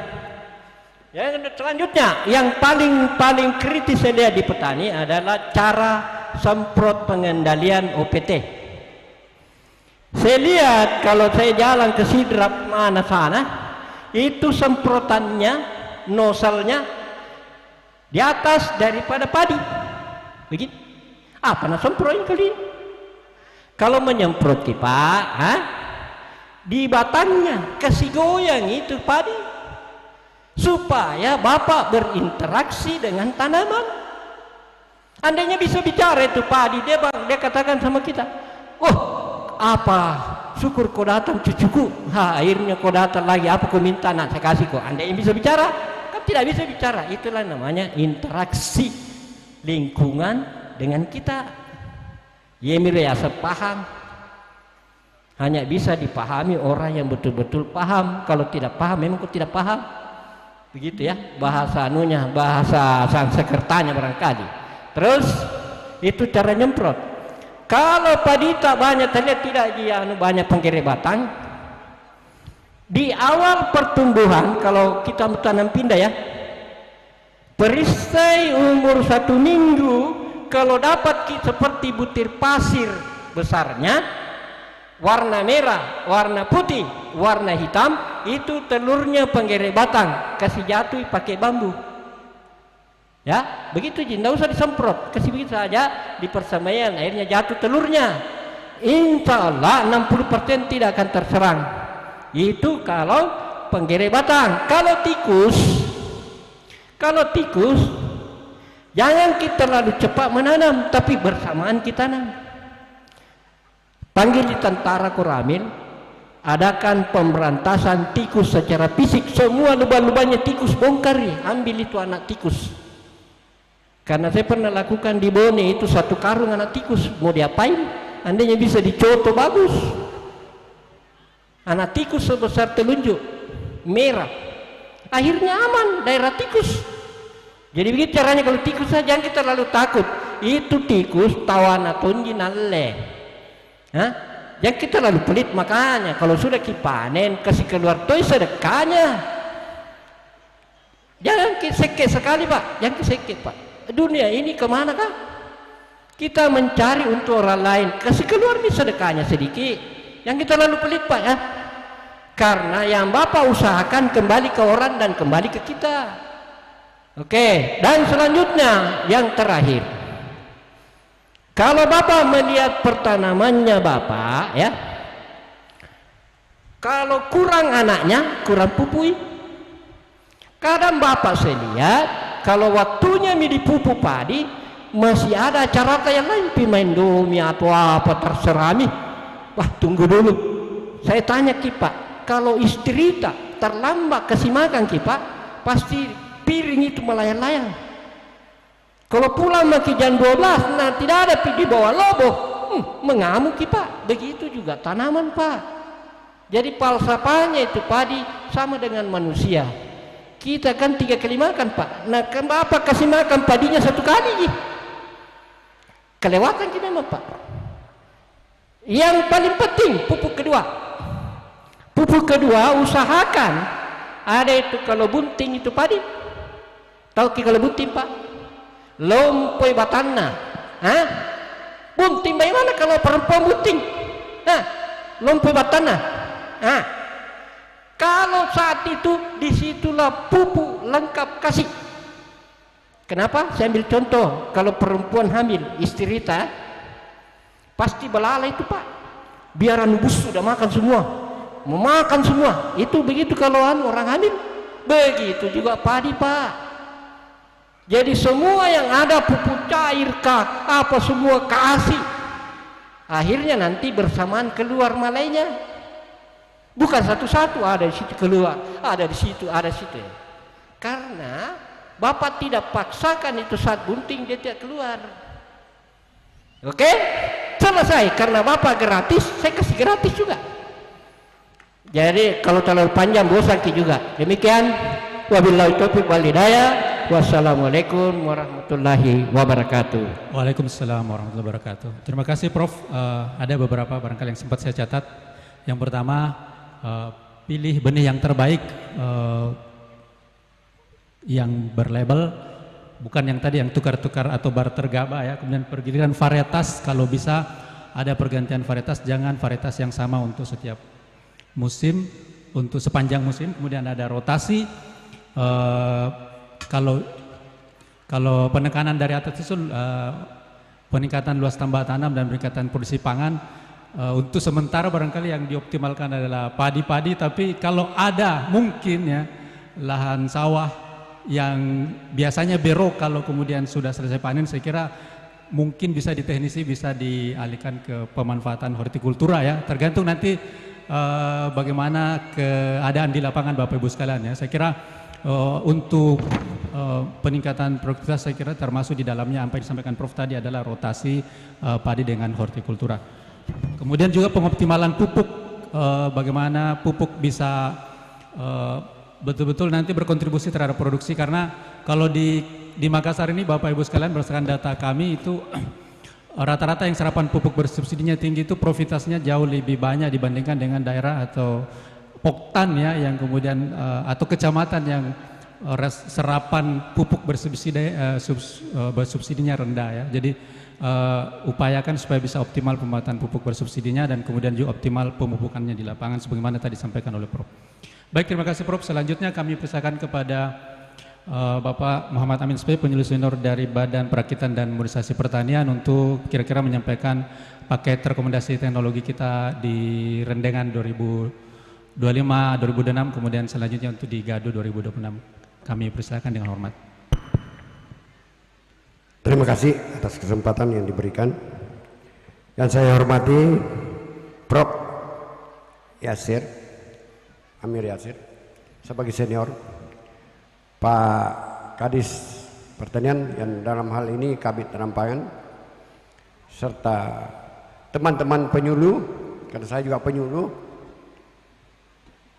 Yang selanjutnya yang paling kritis saya lihat di petani adalah cara semprot pengendalian OPT. Saya lihat kalau saya jalan ke Sidrap mana sana, itu semprotannya, noselnya di atas daripada padi. Begitu. Apa nak semprotin kali ini? Kalau menyemprot Pak, di batangnya kasih goyang itu padi, supaya bapak berinteraksi dengan tanaman. Andainya bisa bicara itu padi, dia katakan sama kita, oh apa syukur kau datang cucuku, akhirnya kau datang lagi, apa kau minta nak saya kasih kau. Andainya bisa bicara, kan tidak bisa bicara. Itulah namanya interaksi lingkungan dengan kita. Yemire sepaham, hanya bisa dipahami orang yang betul-betul paham. Kalau tidak paham, memang kau tidak paham. Begitu ya, bahasa anunya, bahasa Sanskertanya barangkali. Terus itu cara nyemprot. Kalau padi tak banyak, terlihat tidak dia banyak penggere batang. Di awal pertumbuhan, kalau kita tanam pindah ya, perisai umur 1 minggu, kalau dapat seperti butir pasir besarnya, warna merah, warna putih, warna hitam, itu telurnya penggere batang, kasih jatuh pakai bambu. Ya, begitu ji, tidak usah disemprot, kasih begitu saja di persemaian, akhirnya jatuh telurnya. Insya Allah 60% tidak akan terserang. Itu kalau penggere batang. Kalau tikus, jangan kita terlalu cepat menanam, tapi bersamaan kita tanam. Panggil di tentara Koramil, adakan pemberantasan tikus secara fisik. Semua lubang-lubangnya tikus bongkar, ambil itu anak tikus. Karena saya pernah lakukan di Bone itu 1 karung anak tikus, mau diapain? Andainya bisa dicoto bagus. Anak tikus sebesar telunjuk merah, akhirnya aman daerah tikus. Jadi begitu caranya kalau tikus saja, jangan kita terlalu takut. Itu tikus tawana tunji nalle. Jangan kita terlalu pelit, makanya kalau sudah kipanen kasih keluar toy sedekahnya. Jangan kiseket sekali Pak, jangan kiseket Pak. Dunia ini kemana kah? Kita mencari untuk orang lain, kasih keluar nih sedekahnya sedikit. Yang kita lalu pelit Pak ya. Karena yang Bapak usahakan kembali ke orang dan kembali ke kita. Oke, dan selanjutnya yang terakhir. Kalau Bapak melihat pertanamannya Bapak ya, kalau kurang anaknya, kurang pupui. Kadang Bapak saya lihat, kalau waktunya dipupu padi, masih ada cara yang lain, main domi atau apa terserah mi. Wah tunggu dulu, saya tanya Pak, kalau istri tak terlambat kasih makan Pak, pasti piring itu melayang-layang. Kalau pulang maki jam 12, nah tidak ada di bawah loboh, mengamuk Pak. Begitu juga tanaman Pak. Jadi falsafahnya itu padi sama dengan manusia. Kita kan 3 kali makan Pak. Nah kenapa kasih makan padinya 1 kali? Kelewatan kita memang Pak. Yang paling penting pupuk kedua. Pupuk kedua usahakan ada itu kalau bunting itu padi. Tahu kalau bunting Pak? Lompoi batanna. Bunting bagaimana kalau perempuan bunting? Lompoi batanna. Kalau saat itu disitulah pupuk lengkap kasih. Kenapa? Saya ambil contoh, kalau perempuan hamil, istri kita pasti belalai itu Pak. Biar bus sudah makan semua, memakan semua. Itu begitu kalau orang hamil. Begitu juga padi Pak. Jadi semua yang ada pupuk cair kah, apa semua kasih. Akhirnya nanti bersamaan keluar malainya. Bukan satu-satu ada di situ keluar, ada di situ, ada di situ. Karena Bapak tidak paksakan itu saat bunting dia tidak keluar. Oke? Selesai. Karena Bapak gratis, saya kasih gratis juga. Jadi kalau terlalu panjang bosan juga. Demikian. Wabillahi taufiq wal hidayah. Wassalamualaikum warahmatullahi wabarakatuh. Waalaikumsalam warahmatullahi wabarakatuh. Terima kasih Prof. Ada beberapa barangkali yang sempat saya catat. Yang pertama, pilih benih yang terbaik, yang berlabel, bukan yang tadi yang tukar-tukar atau barter gabah ya. Kemudian pergiliran varietas, kalau bisa ada pergantian varietas, jangan varietas yang sama untuk setiap musim, untuk sepanjang musim. Kemudian ada rotasi. Kalau penekanan dari atas itu peningkatan luas tambah tanam dan peningkatan produksi pangan, untuk sementara barangkali yang dioptimalkan adalah padi-padi, tapi kalau ada mungkin ya lahan sawah yang biasanya berok kalau kemudian sudah selesai panen, saya kira mungkin bisa diteknisi, bisa dialihkan ke pemanfaatan hortikultura ya, tergantung nanti bagaimana keadaan di lapangan Bapak Ibu sekalian ya. Saya kira untuk peningkatan produktivitas saya kira termasuk di dalamnya apa yang disampaikan Prof tadi adalah rotasi padi dengan hortikultura. Kemudian juga pengoptimalan pupuk, bagaimana pupuk bisa betul-betul nanti berkontribusi terhadap produksi, karena kalau di Makassar ini Bapak Ibu sekalian berdasarkan data kami itu rata-rata yang serapan pupuk bersubsidinya tinggi itu profitasinya jauh lebih banyak dibandingkan dengan daerah atau Poktan ya yang kemudian atau kecamatan yang serapan pupuk bersubsidinya rendah ya. Jadi upayakan supaya bisa optimal pemanfaatan pupuk bersubsidinya dan kemudian juga optimal pemupukannya di lapangan sebagaimana tadi disampaikan oleh Prof. Baik, terima kasih Prof. Selanjutnya kami persilakan kepada Bapak Muhammad Amin SP, penyuluh senior dari Badan Perakitan dan Modernisasi Pertanian, untuk kira-kira menyampaikan paket rekomendasi teknologi kita di Rendengan 2025-2026, kemudian selanjutnya untuk di Gado 2026. Kami persilakan dengan hormat. Terima kasih atas kesempatan yang diberikan. Yang saya hormati Prof. Yasir Amir Yasir sebagai senior, Pak Kadis Pertanian yang dalam hal ini Kabid Rampangan, serta teman-teman penyuluh, karena saya juga penyuluh,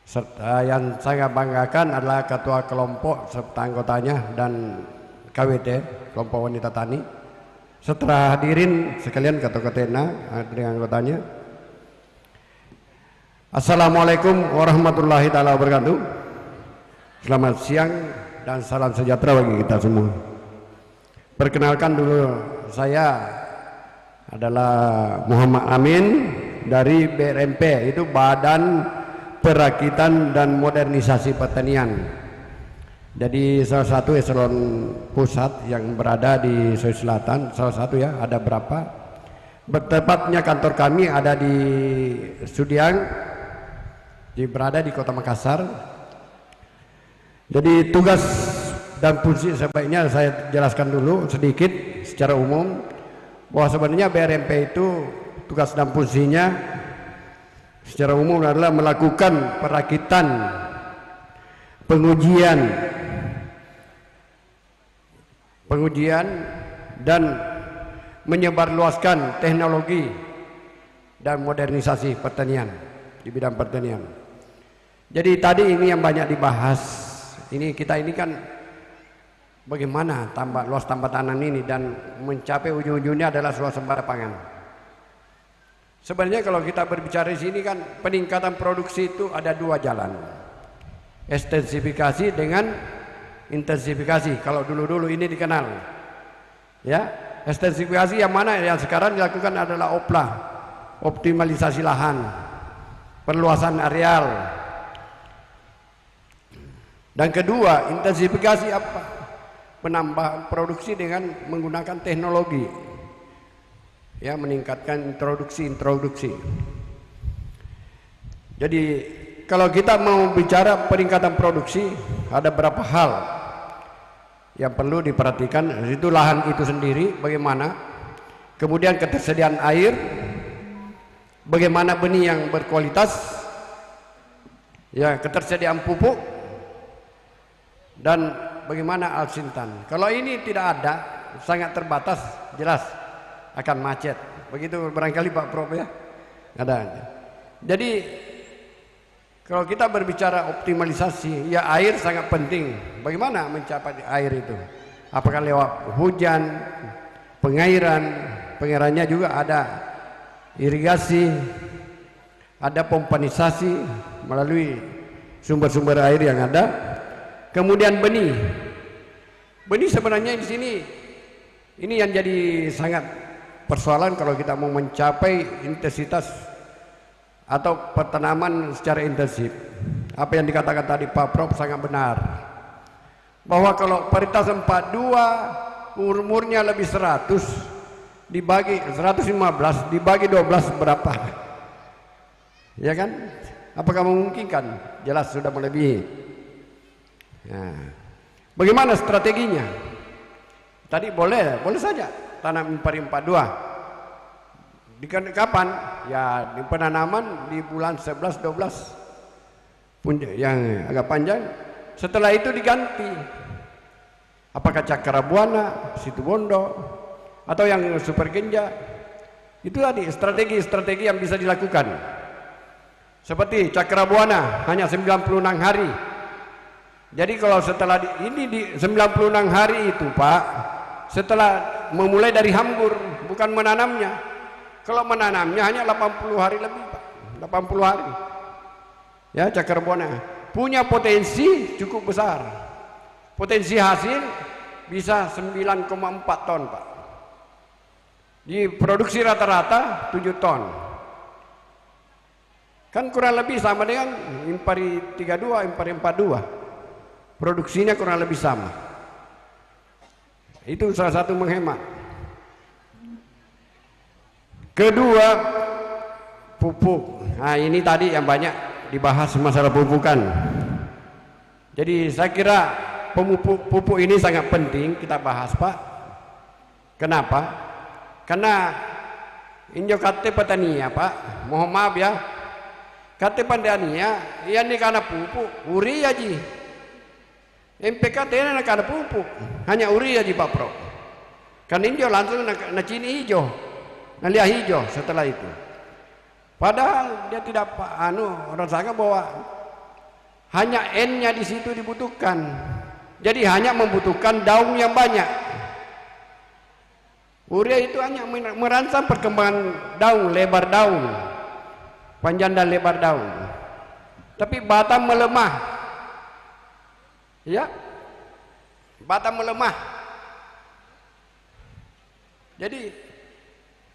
serta yang saya banggakan adalah ketua kelompok serta anggotanya dan KWT, kelompok wanita tani, serta hadirin sekalian ketua-ketua hadirin anggotanya. Assalamualaikum warahmatullahi taala wabarakatuh. Selamat siang dan salam sejahtera bagi kita semua. Perkenalkan dulu, saya adalah Muhammad Amin dari BRMP, itu Badan Perakitan dan Modernisasi Pertanian. Jadi salah satu eselon pusat yang berada di Sulawesi Selatan, salah satu ya, ada berapa. Bertepatnya kantor kami ada di Sudiang, berada di Kota Makassar. Jadi tugas dan fungsi sebaiknya saya jelaskan dulu sedikit secara umum, bahwa sebenarnya BRMP itu tugas dan fungsinya secara umum adalah melakukan perakitan, pengujian dan menyebarluaskan teknologi dan modernisasi pertanian di bidang pertanian. Jadi tadi ini yang banyak dibahas, ini kita ini kan bagaimana luas tambah tanam ini dan mencapai ujung-ujungnya adalah swasembada pangan. Sebenarnya kalau kita berbicara di sini kan peningkatan produksi itu ada dua jalan, ekstensifikasi dengan intensifikasi. Kalau dulu-dulu ini dikenal, ya ekstensifikasi yang mana yang sekarang dilakukan adalah OPLA, optimalisasi lahan, perluasan areal. Dan kedua, intensifikasi apa? Penambahan produksi dengan menggunakan teknologi, ya, meningkatkan introduksi. Jadi kalau kita mau bicara peningkatan produksi, ada beberapa hal yang perlu diperhatikan. Itu lahan itu sendiri bagaimana, kemudian ketersediaan air, bagaimana benih yang berkualitas, Ya, ketersediaan pupuk dan bagaimana Al-Sintan. Kalau ini tidak ada, sangat terbatas, jelas akan macet. Begitu barangkali Pak Prof ya. Ada. Jadi kalau kita berbicara optimalisasi, ya air sangat penting. Bagaimana mencapai air itu? Apakah lewat hujan, pengairannya juga ada irigasi, ada pompanisasi melalui sumber-sumber air yang ada. Kemudian benih sebenarnya di sini ini yang jadi sangat persoalan kalau kita mau mencapai intensitas atau pertanaman secara intensif. Apa yang dikatakan tadi Pak Prof sangat benar, bahwa kalau paritas 42 umurnya lebih 100 dibagi 115 dibagi 12 berapa? Ya kan? Apakah memungkinkan? Jelas sudah melebihi. Nah, bagaimana strateginya? Tadi boleh saja tanam impari 42. Di kapan? Ya di penanaman di bulan 11-12 yang agak panjang. Setelah itu diganti. Apakah Cakrabuana, Situbondo, atau yang Super Genja? Itu tadi strategi yang bisa dilakukan. Seperti Cakrabuana hanya 96 hari. Jadi kalau setelah ini di 96 hari itu Pak, setelah memulai dari hambur, bukan menanamnya. Kalau menanamnya hanya 80 hari lebih Pak, 80 hari. Ya, Cakrabuana punya potensi cukup besar. Potensi hasil bisa 9,4 ton Pak. Diproduksi rata-rata 7 ton. Kan kurang lebih sama dengan impari 32, impari 42. Produksinya kurang lebih sama. Itu salah satu menghemat. Kedua, pupuk. Nah, ini tadi yang banyak dibahas masalah pupukan. Jadi saya kira pupuk ini sangat penting kita bahas Pak. Kenapa? Karena injo kate petania Pak, mohon maaf ya, kate pandania iya nih karena pupuk uria ji, MPKT ini karena pupuk hanya uria ji Pak Pro. Kan injo langsung na cini hijau, na liah hijau setelah itu. Padahal dia tidak rasakan bahwa hanya N-nya di situ dibutuhkan. Jadi hanya membutuhkan daun yang banyak. Urea itu hanya merangsang perkembangan daun, lebar daun, panjang dan lebar daun. Tapi batang melemah. Ya. Batang melemah. Jadi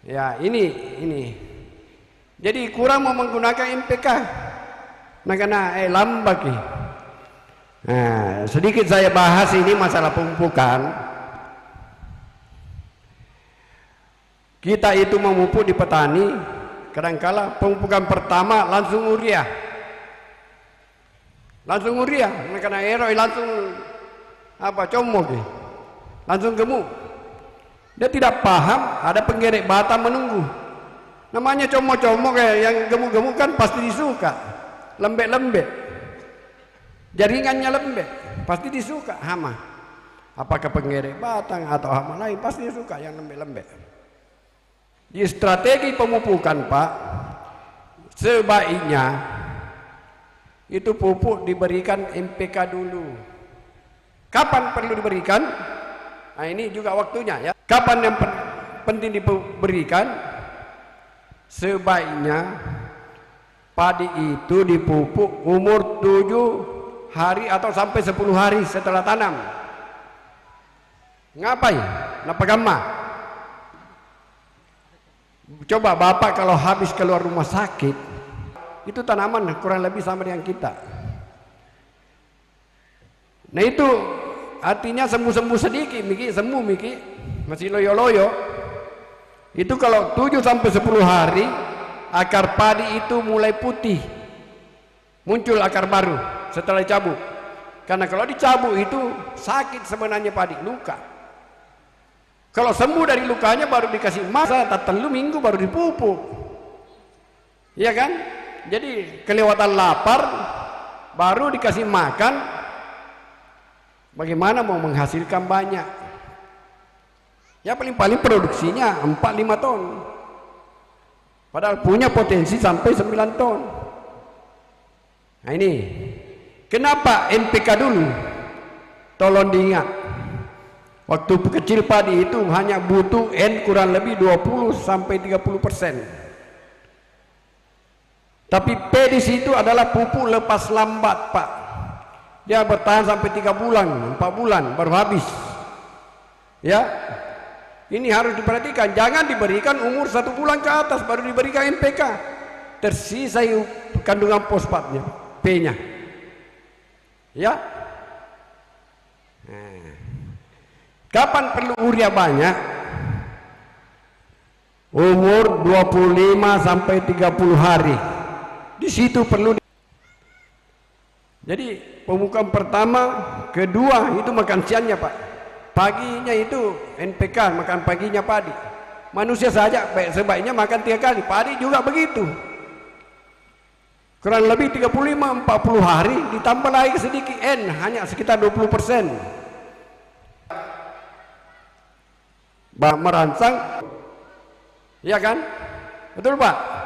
ya ini. Jadi kurang mau menggunakan MPK. Nah karena lambat. Nah, sedikit saya bahas ini masalah pemupukan. Kita itu memupuk di petani, kadangkala pemupukan pertama langsung urea. Langsung urea, karena eroi langsung comok, langsung gemuk. Dia tidak paham ada penggerek batang menunggu. Namanya comok-comok yang gemuk-gemuk kan pasti disuka. Lembek-lembek. Jaringannya lembek, pasti disuka hama. Apakah penggerek batang atau hama lain pasti disuka yang lembek-lembek. Di strategi pemupukan Pak, sebaiknya itu pupuk diberikan MPK dulu. Kapan perlu diberikan? Nah ini juga waktunya ya. Kapan yang penting diberikan? Sebaiknya padi itu dipupuk umur 7 hari atau sampai 10 hari setelah tanam. Ngapain? Napa gamma? Coba Bapak kalau habis keluar rumah sakit, itu tanaman kurang lebih sama dengan kita. Nah itu artinya sembuh-sembuh sedikit, Miki, sembuh Miki, masih loyo-loyo. Itu kalau 7 sampai 10 hari akar padi itu mulai putih, muncul akar baru setelah dicabut. Karena kalau dicabut itu sakit sebenarnya padi, luka. Kalau sembuh dari lukanya baru dikasih masa, tak telu minggu baru dipupuk. Iya kan? Jadi kelewatan lapar baru dikasih makan, bagaimana mau menghasilkan banyak? Ya paling-paling produksinya 4-5 ton, padahal punya potensi sampai 9 ton. Nah ini kenapa NPK dulu? Tolong diingat, waktu kecil padi itu hanya butuh N kurang lebih 20-30%. Tapi P di situ adalah pupuk lepas lambat, Pak. Dia bertahan sampai 3 bulan, 4 bulan baru habis. Ya, ini harus diperhatikan. Jangan diberikan umur 1 bulan ke atas baru diberikan NPK. Tersisa kandungan fosfatnya, P-nya. Ya. Nah. Kapan perlu urea banyak? Umur 25 sampai 30 hari. Di situ perlu. Jadi pemupukan pertama, kedua itu makan siangnya, Pak. Paginya itu NPK, makan paginya padi. Manusia saja sebaiknya makan 3 kali. Padi juga begitu. Kurang lebih 35-40 hari ditambah lagi sedikit N, hanya sekitar 20%. Merangsang, ya kan? Betul, Pak?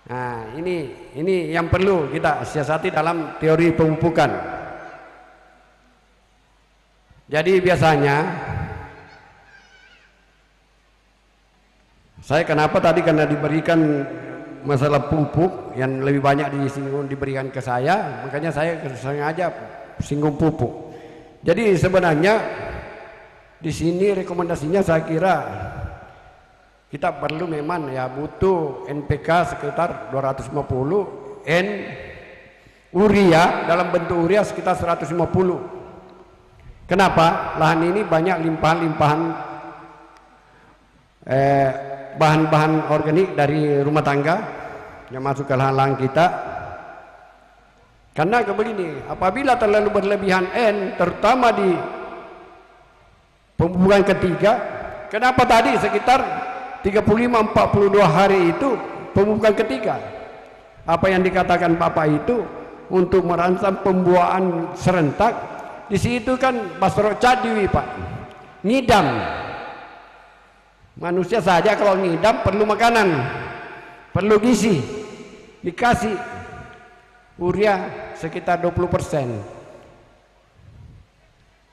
Nah, ini yang perlu kita siasati dalam teori pemupukan. Jadi biasanya saya kenapa tadi karena diberikan masalah pupuk yang lebih banyak disinggung diberikan ke saya, makanya saya sengaja singgung pupuk. Jadi sebenarnya di sini rekomendasinya saya kira kita perlu memang ya butuh NPK sekitar 250, N urea dalam bentuk urea sekitar 150. Kenapa? Lahan ini banyak limpahan-limpahan bahan-bahan organik dari rumah tangga yang masuk ke lahan-lahan kita. Karena begini, apabila terlalu berlebihan N, terutama di pemupukan ketiga, kenapa tadi sekitar 35-42 hari itu pemupukan ketiga? Apa yang dikatakan Bapak itu untuk merangsang pembuahan serentak. Di situ kan Basro Cadiwi, Pak, ngidam. Manusia saja kalau ngidam perlu makanan, perlu gizi, dikasih urea sekitar 20%.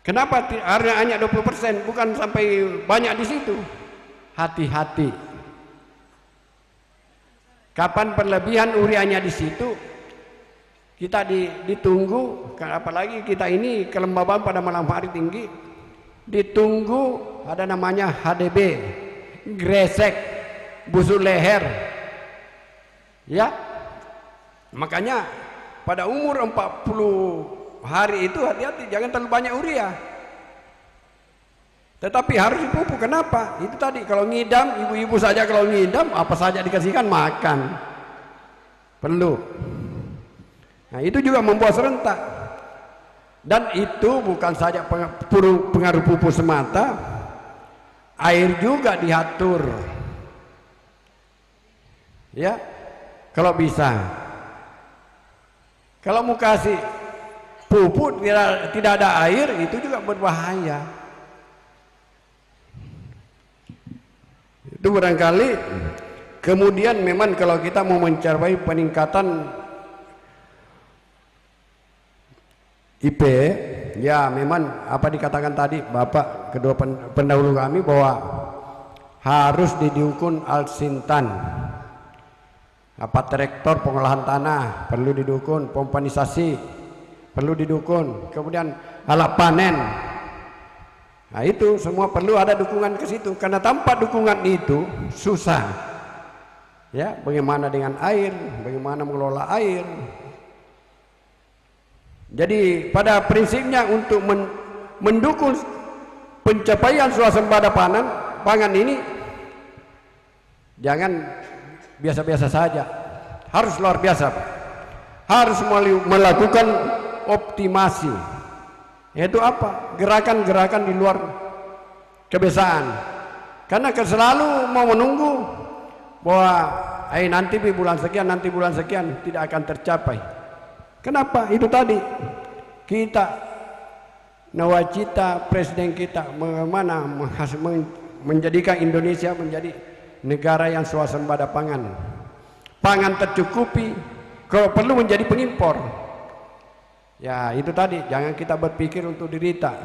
Kenapa hanya 20%, bukan sampai banyak di situ? Hati-hati. Kapan berlebihan ureanya di situ, kita ditunggu, apalagi kita ini kelembaban pada malam hari tinggi, ditunggu ada namanya HDB, gresek, busuk leher. Ya, makanya pada umur 40 hari itu hati-hati, jangan terlalu banyak urea. Tetapi harus dipupuk. Kenapa? Itu tadi kalau ngidam, ibu-ibu saja kalau ngidam apa saja dikasihkan makan. Perlu. Nah, itu juga membuat serentak. Dan itu bukan saja pengaruh pupuk semata, air juga diatur. Ya. Kalau bisa. Kalau mau kasih pupuk tidak ada air, itu juga berbahaya. Itu barangkali. Kemudian memang kalau kita mau mencapai peningkatan IP, ya memang apa dikatakan tadi Bapak kedua pendahulu kami bahwa harus didukung alsintan. Apa traktor pengolahan tanah perlu didukung, pompanisasi perlu didukung, kemudian alat panen. Nah itu semua perlu ada dukungan ke situ, karena tanpa dukungan itu susah. Ya, bagaimana dengan air, bagaimana mengelola air. Jadi pada prinsipnya untuk mendukung pencapaian swasembada pangan ini jangan biasa-biasa saja, harus luar biasa, harus melakukan optimasi. Yaitu apa? Gerakan-gerakan di luar kebiasaan. Karena selalu mau menunggu bahwa nanti bulan sekian, nanti bulan sekian, tidak akan tercapai. Kenapa? Itu tadi kita nawacita presiden kita bagaimana menjadikan Indonesia menjadi negara yang swasembada pangan. Pangan tercukupi, kalau perlu menjadi pengimpor. Ya itu tadi, jangan kita berpikir untuk dirita.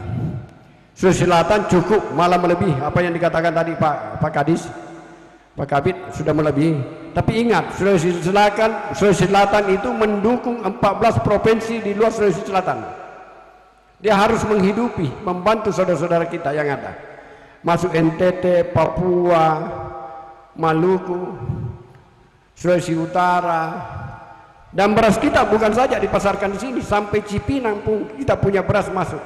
Sulawesi Selatan cukup, malah melebihi apa yang dikatakan tadi Pak Kadis, Pak Kabit sudah melebihi. Tapi ingat, Sulawesi Selatan itu mendukung 14 provinsi di luar Sulawesi Selatan. Dia harus menghidupi, membantu saudara-saudara kita yang ada. Masuk NTT, Papua, Maluku, Sulawesi Utara. Dan beras kita bukan saja dipasarkan di sini, sampai Cipinang pun kita punya beras masuk.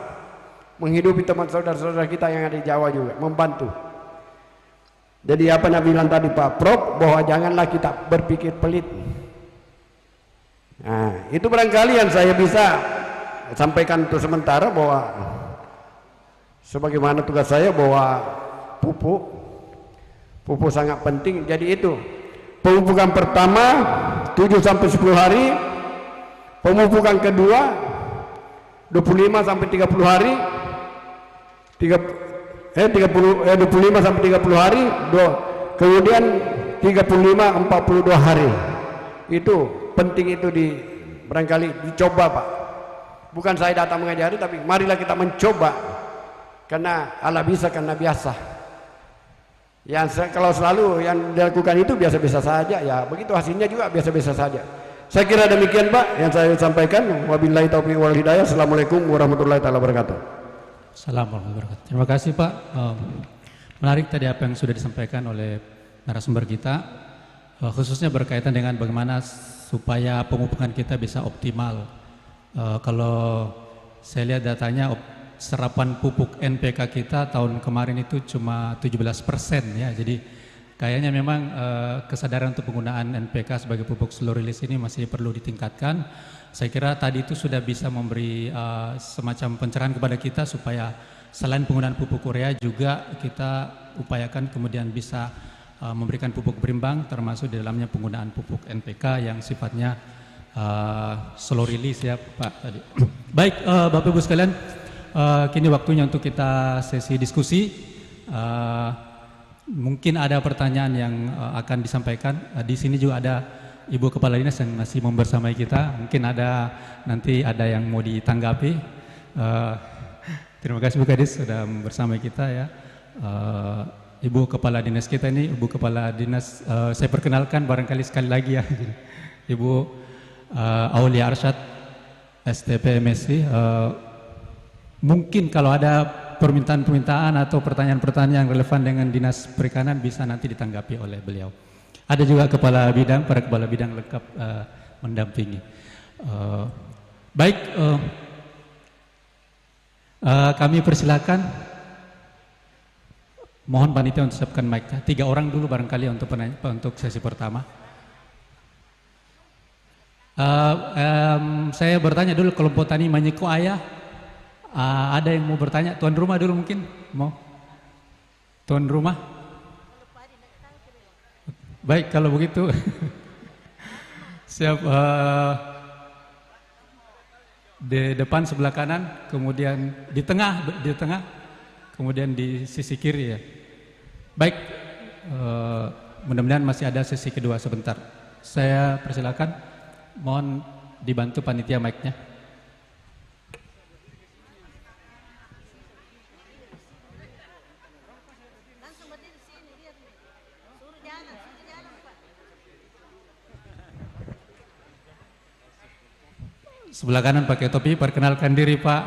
Menghidupi teman saudara-saudara kita yang ada di Jawa juga, membantu. Jadi apa Nabi bilang tadi Pak Prof, bahwa janganlah kita berpikir pelit. Nah, itu barangkali yang saya bisa sampaikan untuk sementara, bahwa sebagaimana tugas saya bahwa pupuk sangat penting. Jadi itu pemupukan pertama 7 sampai 10 hari, pemupukan kedua 25 sampai 30 hari, 25 sampai 30 hari, kemudian 35-42 hari. Itu penting, itu barangkali dicoba Pak. Bukan saya datang mengajari, tapi marilah kita mencoba, karena Allah bisa, karena biasa. Yang kalau selalu yang dilakukan itu biasa-biasa saja, ya begitu hasilnya juga biasa-biasa saja. Saya kira demikian Pak yang saya sampaikan. Wabillahi taufiq wal hidayah. Assalamualaikum warahmatullahi wabarakatuh. Assalamualaikum warahmatullahi wabarakatuh. Terima kasih Pak. Menarik tadi apa yang sudah disampaikan oleh narasumber kita, khususnya berkaitan dengan bagaimana supaya pemupukan kita bisa optimal. Kalau saya lihat datanya, serapan pupuk NPK kita tahun kemarin itu cuma 17% ya. Jadi kayaknya memang kesadaran untuk penggunaan NPK sebagai pupuk slow release ini masih perlu ditingkatkan. Saya kira tadi itu sudah bisa memberi semacam pencerahan kepada kita, supaya selain penggunaan pupuk urea juga kita upayakan kemudian bisa memberikan pupuk berimbang, termasuk di dalamnya penggunaan pupuk NPK yang sifatnya slow release ya Pak tadi. Baik Bapak Ibu sekalian, kini waktunya untuk kita sesi diskusi. Mungkin ada pertanyaan yang akan disampaikan. Di sini juga ada Ibu Kepala Dinas yang masih membersamai kita. Mungkin nanti ada yang mau ditanggapi. Terima kasih Bu Kadis sudah bersamai kita ya. Ibu Kepala Dinas kita ini, Ibu Kepala Dinas, saya perkenalkan barangkali sekali lagi ya. Ibu Aulia Arsyad, STP MSc. Mungkin kalau ada permintaan-permintaan atau pertanyaan-pertanyaan yang relevan dengan Dinas Perikanan bisa nanti ditanggapi oleh beliau. Ada juga kepala bidang, para kepala bidang lengkap mendampingi. Baik, kami persilakan. Mohon panitia untuk siapkan mic-nya. 3 orang dulu barangkali untuk sesi pertama. Saya bertanya dulu, kelompok tani Manyiko Ayah. Ada yang mau bertanya? Tuan rumah dulu mungkin mau? Tuan rumah? Baik, kalau begitu siap. Di depan sebelah kanan, kemudian di tengah, kemudian di sisi kiri ya. Baik, mudah-mudahan masih ada sesi kedua sebentar. Saya persilakan, mohon dibantu panitia mic-nya. Sebelah kanan pakai topi, perkenalkan diri Pak.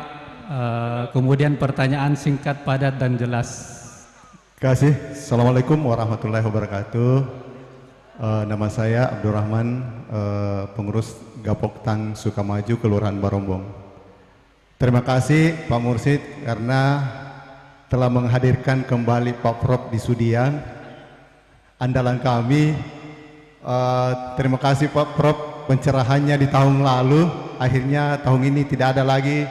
Kemudian pertanyaan singkat, padat dan jelas. Terima kasih. Assalamualaikum warahmatullahi wabarakatuh. Nama saya Abdurrahman, pengurus Gapok Tang Sukamaju, Kelurahan Barombong. Terima kasih Pak Mursid karena telah menghadirkan kembali Pak Prof di Sudiang, andalan kami. Terima kasih Pak Prof pencerahannya di tahun lalu. Akhirnya tahun ini tidak ada lagi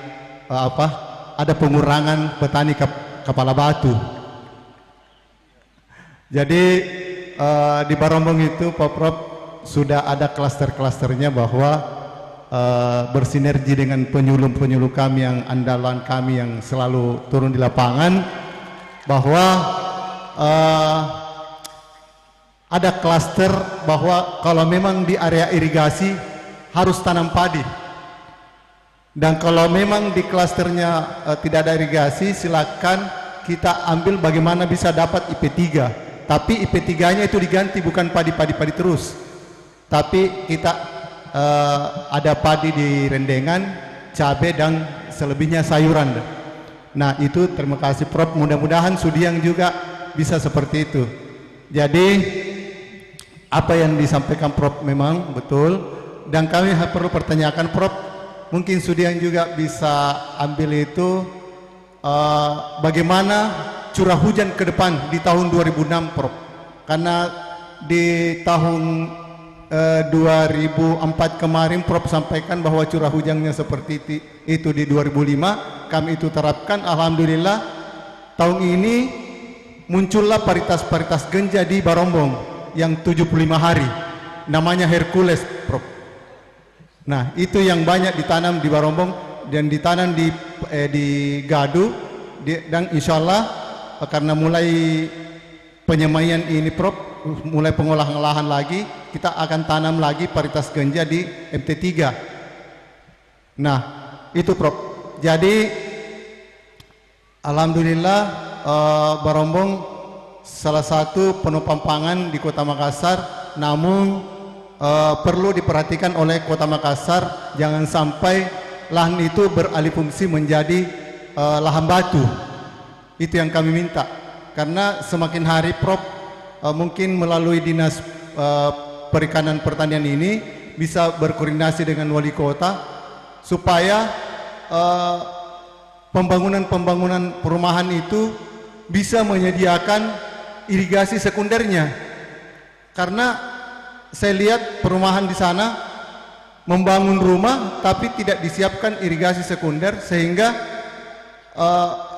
ada pengurangan petani kepala batu. Jadi di Barombong itu Pak Prof sudah ada klaster-klasternya bahwa bersinergi dengan penyuluh-penyuluh kami yang andalan kami yang selalu turun di lapangan, bahwa ada klaster bahwa kalau memang di area irigasi harus tanam padi, dan kalau memang di klasternya tidak ada irigasi, silakan kita ambil bagaimana bisa dapat IP3, tapi IP3-nya itu diganti, bukan padi terus, tapi kita ada padi di rendengan, cabai dan selebihnya sayuran. Nah itu terima kasih Prof, mudah-mudahan Sudiang juga bisa seperti itu. Jadi apa yang disampaikan Prof memang betul, dan kami perlu pertanyakan Prof, mungkin Sudiang juga bisa ambil itu, bagaimana curah hujan ke depan di tahun 2006 Prof, karena di tahun 2004 kemarin Prof sampaikan bahwa curah hujannya seperti itu di 2005, kami itu terapkan, alhamdulillah tahun ini muncullah paritas ganja di Barombong yang 75 hari, namanya Hercules Prof. Nah itu yang banyak ditanam di Barombong dan ditanam di Gadu, dan insya Allah karena mulai penyemaian ini Prof, mulai pengolahan lahan lagi, kita akan tanam lagi paritas ganja di MT3. Nah itu Prof. Jadi alhamdulillah Barombong salah satu penopang pangan di Kota Makassar, namun perlu diperhatikan oleh Kota Makassar, jangan sampai lahan itu beralih fungsi menjadi lahan batu. Itu yang kami minta, karena semakin hari Prof, mungkin melalui Dinas Perikanan Pertanian ini bisa berkoordinasi dengan wali kota supaya pembangunan perumahan itu bisa menyediakan irigasi sekundernya, karena saya lihat perumahan di sana membangun rumah tapi tidak disiapkan irigasi sekunder, sehingga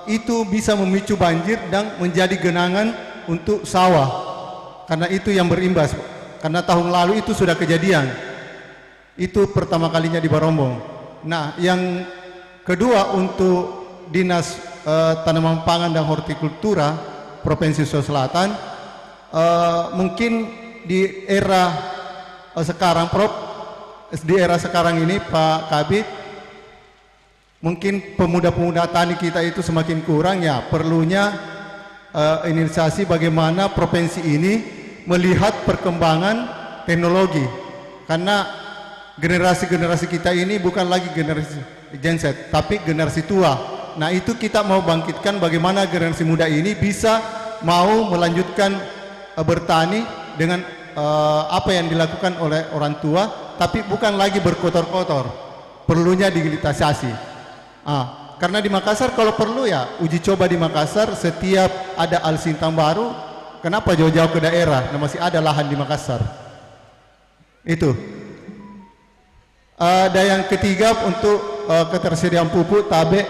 itu bisa memicu banjir dan menjadi genangan untuk sawah. Karena itu yang berimbas, karena tahun lalu itu sudah kejadian, itu pertama kalinya di Barombong. Nah yang kedua, untuk Dinas Tanaman Pangan dan Hortikultura Provinsi Sulawesi Selatan, mungkin di era sekarang Prof, di era sekarang ini Pak Kabid, mungkin pemuda-pemuda tani kita itu semakin kurang, ya perlunya inisiasi bagaimana provinsi ini melihat perkembangan teknologi, karena generasi kita ini bukan lagi generasi Gen Z tapi generasi tua. Nah itu kita mau bangkitkan bagaimana generasi muda ini bisa mau melanjutkan bertani dengan apa yang dilakukan oleh orang tua, tapi bukan lagi berkotor-kotor, perlunya digitalisasi. Karena di Makassar kalau perlu ya uji coba di Makassar, setiap ada alsintang baru, kenapa jauh-jauh ke daerah? Nah, masih ada lahan di Makassar. Itu. Dan yang ketiga, untuk ketersediaan pupuk tabe,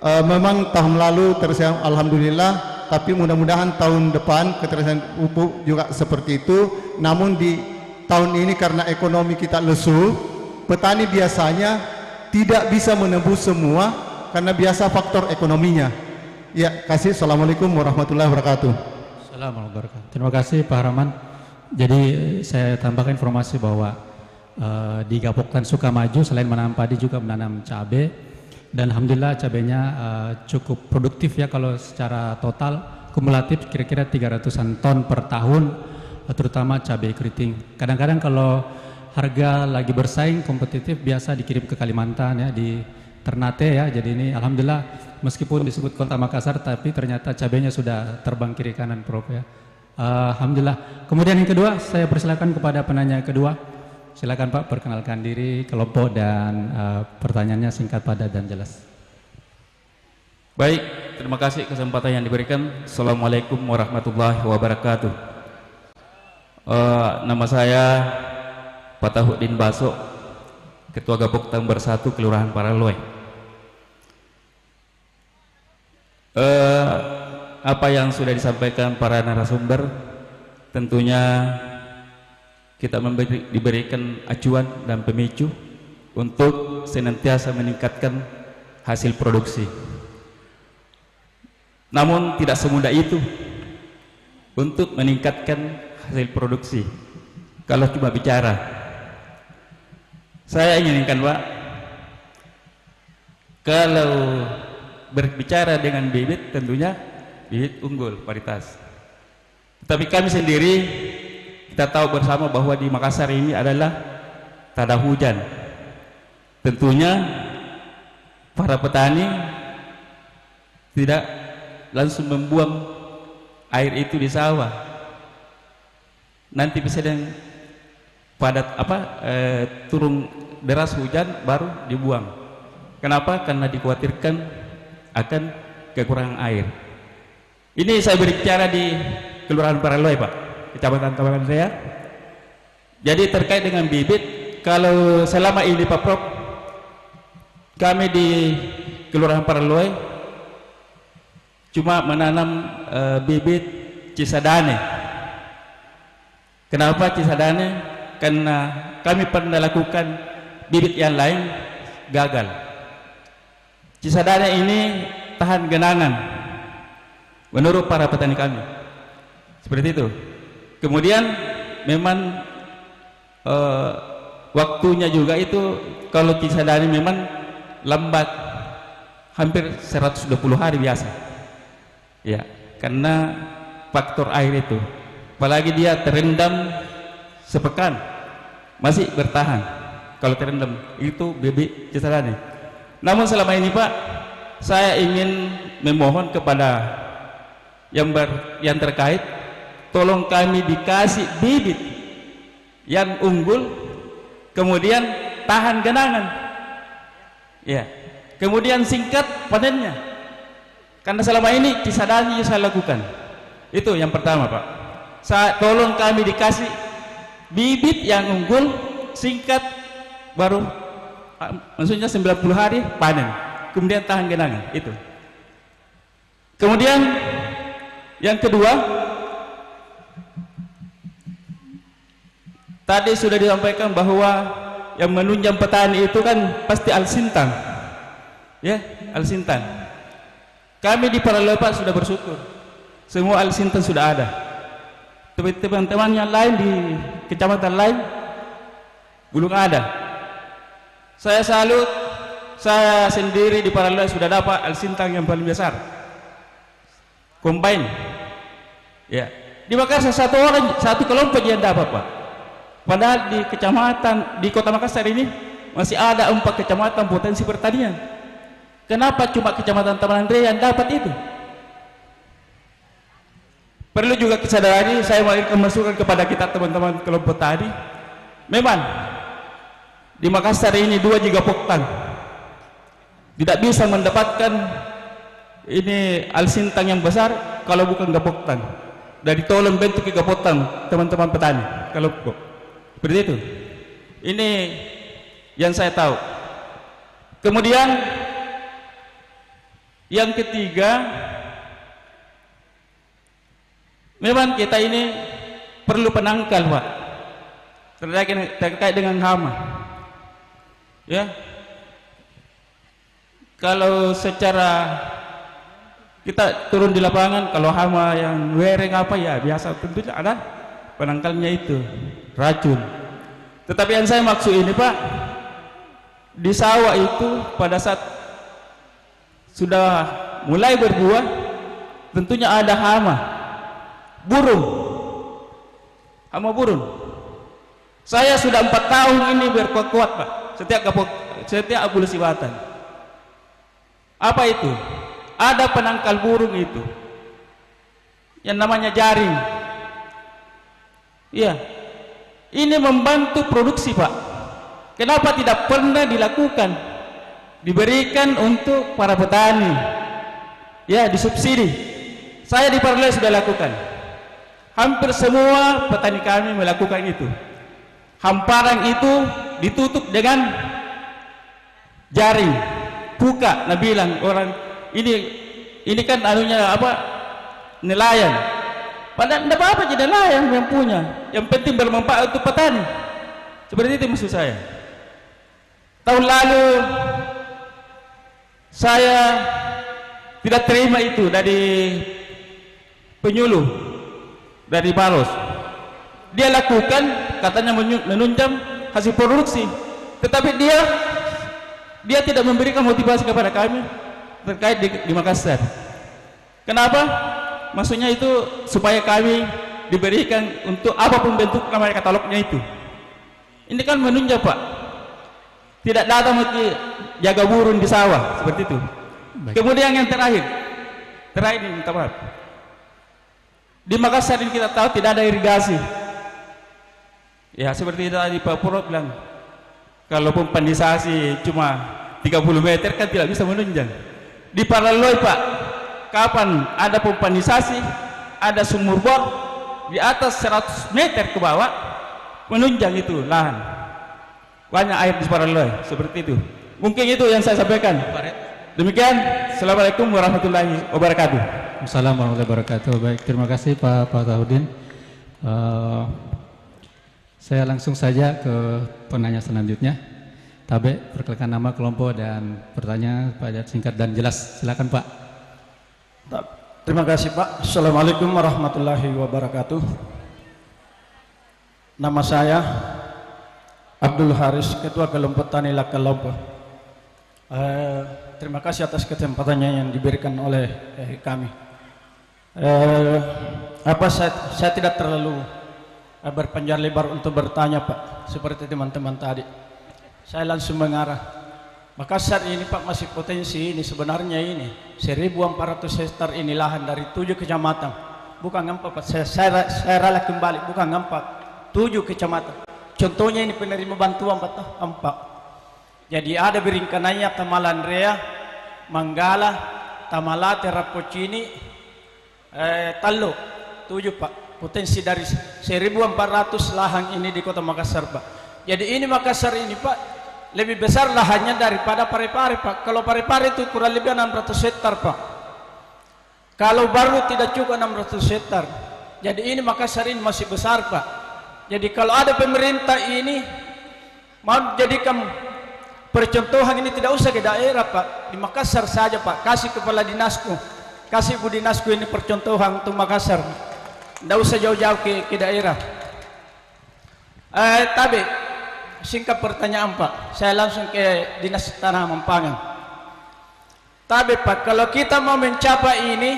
memang tahun lalu tersedia alhamdulillah, tapi mudah-mudahan tahun depan ketersediaan pupuk juga seperti itu. Namun di tahun ini karena ekonomi kita lesu, petani biasanya tidak bisa menebus semua karena biasa faktor ekonominya. Ya, kasih. Assalamualaikum warahmatullahi wabarakatuh. Assalamualaikum warahmatullahi wabarakatuh. Terima kasih Pak Rahman. Jadi saya tambahkan informasi bahwa di Gapoktan Sukamaju selain menanam padi juga menanam cabai, dan alhamdulillah cabainya cukup produktif ya, kalau secara total kumulatif kira-kira 300-an ton per tahun, terutama cabai keriting. Kadang-kadang kalau harga lagi bersaing kompetitif biasa dikirim ke Kalimantan ya, di Ternate ya. Jadi ini alhamdulillah meskipun disebut Kota Makassar tapi ternyata cabainya sudah terbang kiri kanan Prof ya. Alhamdulillah. Kemudian yang kedua, saya persilakan kepada penanya kedua. Silakan Pak, perkenalkan diri, kelompok, dan pertanyaannya singkat, padat, dan jelas. Baik, terima kasih kesempatan yang diberikan. Assalamualaikum warahmatullahi wabarakatuh. Nama saya Patahuddin Baso, Ketua Gapoktan Bersatu Kelurahan Paraloe. Apa yang sudah disampaikan para narasumber, tentunya kita diberikan acuan dan pemicu untuk senantiasa meningkatkan hasil produksi. Namun tidak semudah itu untuk meningkatkan hasil produksi. Kalau cuma bicara, saya inginkan Pak, kalau berbicara dengan bibit tentunya bibit unggul varietas. Tapi kami sendiri kita tahu bersama bahwa di Makassar ini adalah tak ada hujan. Tentunya para petani tidak langsung membuang air itu di sawah. Nanti bisa dengan padat turun deras hujan baru dibuang. Kenapa? Karena dikhawatirkan akan kekurangan air. Ini saya berbicara di Kelurahan Paraloi, Pak, Kecamatan Tabanan Rea. Jadi terkait dengan bibit, kalau selama ini Pak Prof, kami di Kelurahan Paraloi cuma menanam bibit cisadane. Kenapa cisadane? Karena kami pernah lakukan bibit yang lain gagal. Cisadane ini tahan genangan menurut para petani kami, seperti itu. Kemudian memang waktunya juga itu, kalau cisadane memang lambat, hampir 120 hari biasa ya, karena faktor air itu. Apalagi dia terendam sepekan masih bertahan. Kalau terendam itu bibit cisadane. Namun selama ini Pak, saya ingin memohon kepada yang terkait, tolong kami dikasih bibit yang unggul, kemudian tahan genangan ya, kemudian singkat panennya. Karena selama ini cisadane saya lakukan. Itu yang pertama Pak, tolong kami dikasih bibit yang unggul, singkat, baru maksudnya 90 hari panen, kemudian tahan genangan. Itu. Kemudian yang kedua, tadi sudah disampaikan bahwa yang menunjang petani itu kan pasti alsintan ya, alsintan. Kami di Paraloi Pak sudah bersyukur, semua alsintan sudah ada. Tapi teman-teman yang lain di kecamatan lain belum ada. Saya salut, saya sendiri di Paraloi sudah dapat alsintan yang paling besar, combine ya. Di Makassar satu kelompok yang dapat Pak, padahal di kecamatan, di kota Makassar ini masih ada 4 kecamatan potensi pertanian. Kenapa cuma kecamatan Tabanan Rea yang dapat itu? Perlu juga kesadaran. Saya mau masukan kepada kita teman-teman kelompok tani, memang di Makassar ini 2 gigapoktan tidak bisa mendapatkan ini alsintan yang besar kalau bukan gapoktan. Dari tolong bentuk gapoktan teman-teman petani kelompok seperti itu. Ini yang saya tahu. Kemudian yang ketiga, memang kita ini perlu penangkal Pak, terkait dengan hama ya. Kalau secara kita turun di lapangan, kalau hama yang wereng apa ya biasa, tentunya ada penangkalnya, itu racun. Tetapi yang saya maksud ini Pak, di sawah itu pada saat sudah mulai berbuah, tentunya ada hama burung, hama burung. Saya sudah 4 tahun ini berkuat Pak, setiap abulasi batang. Apa itu? Ada penangkal burung itu yang namanya jaring. Iya, ini membantu produksi Pak. Kenapa tidak pernah dilakukan? Diberikan untuk para petani ya, disubsidi. Saya di Paraloi sudah lakukan, hampir semua petani kami melakukan itu. Hamparan itu ditutup dengan jaring, buka. Nah bilang orang ini kan anunya apa, nelayan. Padahal tidak apa-apa jadi nelayan yang punya, yang penting bermanfaat untuk petani. Seperti itu maksud saya. Tahun lalu saya tidak terima itu dari penyuluh dari Baros. Dia lakukan katanya menunjang hasil produksi, tetapi dia tidak memberikan motivasi kepada kami terkait di Makassar. Kenapa? Maksudnya itu supaya kami diberikan untuk apapun bentuk nama katalognya itu. Ini kan menunjang Pak, tidak datang jaga burung di sawah seperti itu. Baik. Kemudian yang terakhir ini minta maaf, di Makassar ini kita tahu tidak ada irigasi. Ya seperti tadi Pak Purwo bilang, kalaupun pandisasi cuma 30 meter kan tidak bisa menunjang. Di Paraloi Pak, kapan ada pempadisasi, ada sumur bor di atas 100 meter ke bawah menunjang itu lahan. Banyak air di Paraloi seperti itu. Mungkin itu yang saya sampaikan. Demikian, Assalamualaikum warahmatullahi wabarakatuh. Assalamualaikum warahmatullahi wabarakatuh. Baik, terima kasih Pak Taudin. Saya langsung saja ke penanya selanjutnya. Tabe, perkenalkan nama, kelompok, dan pertanyaan pada singkat dan jelas. Silakan Pak. Terima kasih Pak. Assalamualaikum warahmatullahi wabarakatuh. Nama saya Abdul Haris, Ketua Kelompok Tani Lakalompo. Terima kasih atas kesempatannya yang diberikan oleh kami. Saya tidak terlalu berpanjang lebar untuk bertanya Pak, seperti teman-teman tadi. Saya langsung mengarah. Makassar ini Pak masih potensi ini sebenarnya ini 1.400 hektar ini lahan dari 7 kecamatan. Bukan ngampak Pak, saya ralat kembali, bukan ngampak, 7 kecamatan. Contohnya ini penerima bantuan Pak, Ampak. Jadi ada Biringkanaya, Tamalandrea, Manggala, Tamalate, Rapocini, Tallo, 7 Pak. Potensi dari 1.400 lahan ini di Kota Makassar Pak. Jadi ini Makassar ini Pak lebih besar lahannya daripada Parepare Pak. Kalau Parepare itu kurang lebih 600 hektar Pak. Kalau baru tidak cukup 600 hektar. Jadi ini Makassar ini masih besar Pak. Jadi kalau ada pemerintah ini mau jadikan percontohan ini, tidak usah ke daerah Pak, di Makassar saja Pak. Kasih kepala dinasku, kasih ibu dinasku ini percontohan untuk Makassar. Tidak usah jauh-jauh ke daerah. Tapi singkat pertanyaan Pak, saya langsung ke Dinas Tanaman Pangan. Tapi Pak, kalau kita mau mencapai ini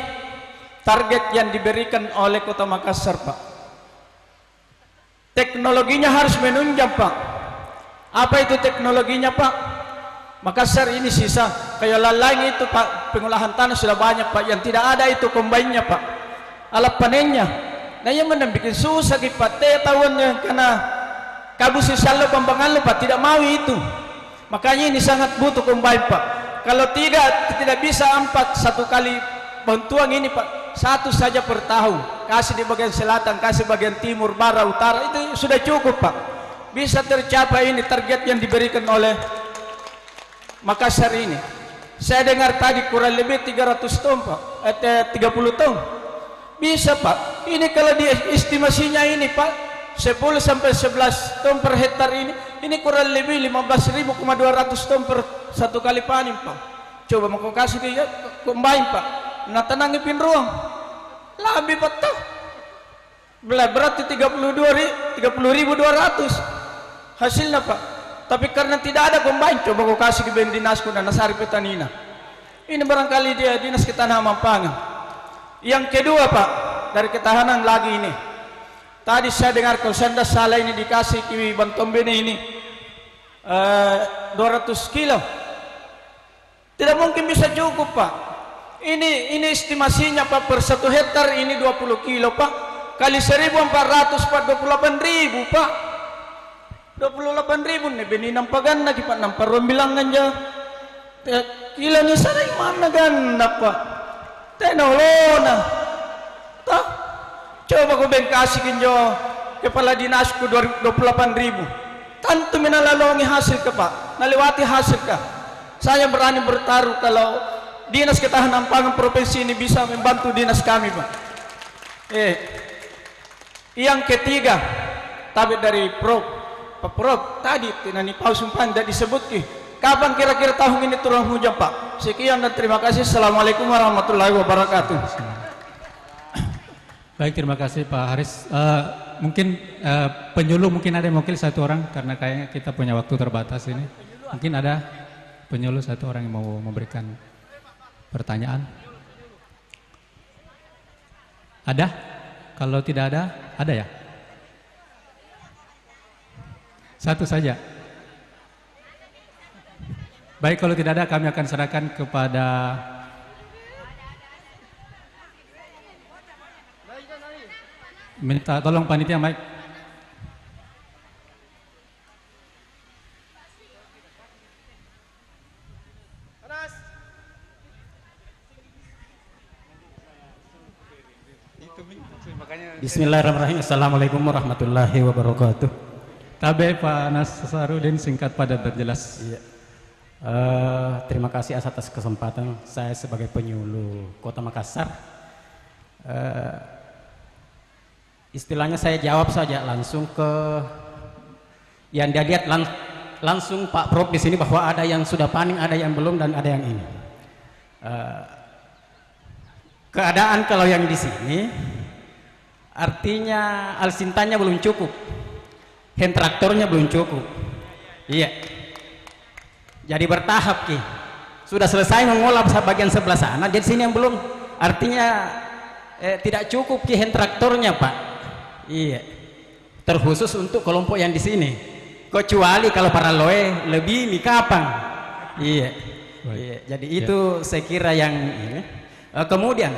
target yang diberikan oleh Kota Makassar Pak, teknologinya harus menunjang Pak. Apa itu teknologinya Pak? Makassar ini sisa kayak lain itu Pak, pengolahan tanah sudah banyak Pak. Yang tidak ada itu kombainnya Pak, alat panennya. Nah yang bikin susah Pak, tahunnya karena kabus selalu pembangan Pak tidak mau itu. Makanya ini sangat butuh kombain Pak. Kalau tidak bisa 1 kali bantuan ini Pak, 1 saja per tahun. Kasih di bagian selatan, kasih bagian timur, barat, utara, itu sudah cukup Pak. Bisa tercapai ini target yang diberikan oleh Makassar ini. Saya dengar tadi kurang lebih 300 ton Pak, 30 ton. Bisa Pak. Ini kalau di estimasinya ini Pak, 10 sampai 11 ton per hektar ini kurang lebih 15.200 ton per 1 kali panen Pak. Coba mau kasih dia combine Pak. Nah tenangi pin ruang. Lebih Pak tuh. Berarti 30.200 hasilnya Pak. Tapi karena tidak ada combine, coba kau kasih ke Bendinasku dan Nasari Petanina. Ini barangkali dia Dinas Ketahanan Pangan. Yang kedua Pak, dari ketahanan lagi ini. Tadi saya dengar kalau saya salah ini dikasih kiwi Bantombene ini 200 kilo. Tidak mungkin bisa cukup Pak. Ini estimasinya Pak per 1 hektar ini 20 kilo Pak. Kali 1.400 Pak, 28.000 Pak. 28.000 nih beninang pagan lagi Pak, namparuan bilangan aja. Kilo ni sana mana ganda Pak. Tenolona. Tah. Coba ko bengkasi kinjo kepala dinasku 28.000. Tantu minalalongi hasil ka Pak. Nalewati hasil ka. Saya berani bertaruh kalau Dinas Ketahanan Pangan Provinsi ini bisa membantu dinas kami Pak. Yang ketiga, tapi dari Prof, Pak Prof tadi tinani paus umpan tidak disebut kapan kira-kira tahun ini turun hujan Pak. Sekian dan terima kasih. Assalamualaikum warahmatullahi wabarakatuh. Baik, terima kasih Pak Haris. Mungkin penyuluh mungkin ada yang mewakili satu orang karena kayaknya kita punya waktu terbatas ini. Mungkin ada penyuluh satu orang yang mau memberikan pertanyaan. Ada? Kalau tidak ada ya? Satu saja. Baik, kalau tidak ada kami akan serahkan kepada minta tolong panitia mic. Bismillahirrahmanirrahim. Assalamualaikum warahmatullahi wabarakatuh. Tabe Pak Nasarudin, singkat padat dan jelas. Iya. Terima kasih atas kesempatan saya sebagai penyuluh Kota Makassar. Istilahnya saya jawab saja langsung ke yang dia lihat langsung Pak Prof di sini bahwa ada yang sudah paning, ada yang belum, dan ada yang ini. Keadaan kalau yang di sini artinya alsintanya belum cukup, hand traktornya belum cukup. Iya. Jadi bertahap Ki. Sudah selesai mengolah bagian sebelah sana, jadi sini yang belum. Artinya tidak cukup Ki hand traktornya Pak. Iya, terkhusus untuk kelompok yang di sini. Kecuali kalau para loe lebih mikapang. Iya, iya. Jadi itu saya kira yang ini. Kemudian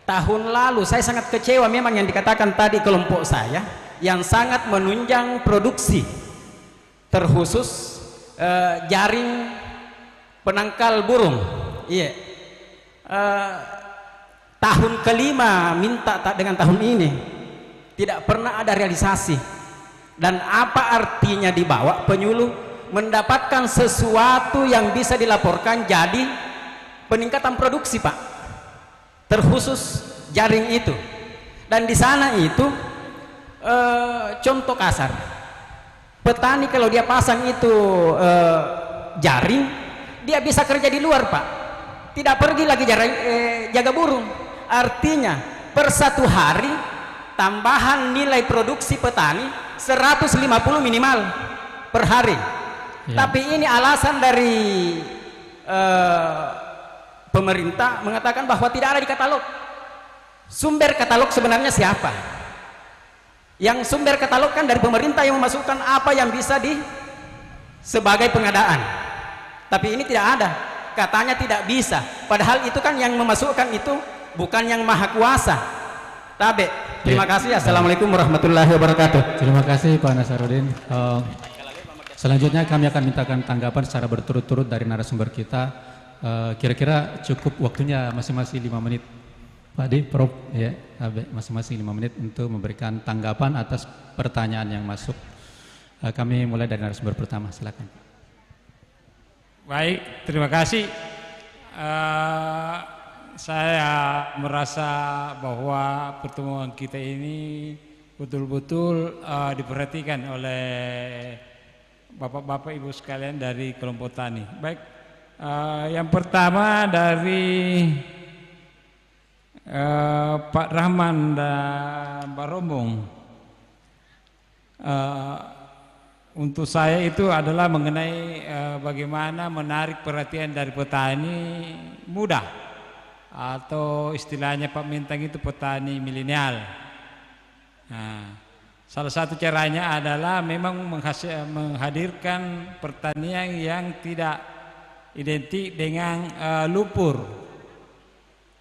tahun lalu saya sangat kecewa memang yang dikatakan tadi kelompok saya yang sangat menunjang produksi, terkhusus jaring penangkal burung. Iya. Tahun kelima minta dengan tahun ini tidak pernah ada realisasi. Dan apa artinya dibawa penyuluh mendapatkan sesuatu yang bisa dilaporkan jadi peningkatan produksi Pak, terkhusus jaring itu. Dan di sana itu contoh kasar, petani kalau dia pasang itu jaring, dia bisa kerja di luar Pak, tidak pergi lagi jaga burung. Artinya per satu hari tambahan nilai produksi petani 150 minimal per hari. Ya. Tapi ini alasan dari pemerintah mengatakan bahwa tidak ada di katalog. Sumber katalog sebenarnya siapa? Yang sumber katalog kan dari pemerintah yang memasukkan apa yang bisa sebagai pengadaan. Tapi ini tidak ada. Katanya tidak bisa. Padahal itu kan yang memasukkan itu bukan yang maha kuasa. Tabe. Terima kasih. Assalamualaikum warahmatullahi wabarakatuh. Terima kasih Pak Nasarudin. Selanjutnya kami akan mintakan tanggapan secara berturut-turut dari narasumber kita. Kira-kira cukup waktunya masing-masing 5 menit. Pak Di, Prof, ya, masing-masing 5 menit untuk memberikan tanggapan atas pertanyaan yang masuk. Kami mulai dari narasumber pertama. Silakan. Baik, terima kasih. Saya merasa bahwa pertemuan kita ini betul-betul diperhatikan oleh Bapak-bapak Ibu sekalian dari kelompok tani. Baik, yang pertama dari Pak Rahman dan Pak Rombong. Untuk saya itu adalah mengenai bagaimana menarik perhatian dari petani muda, atau istilahnya Pak Mintang itu petani milenial. Nah, salah satu caranya adalah memang menghadirkan pertanian yang tidak identik dengan lumpur.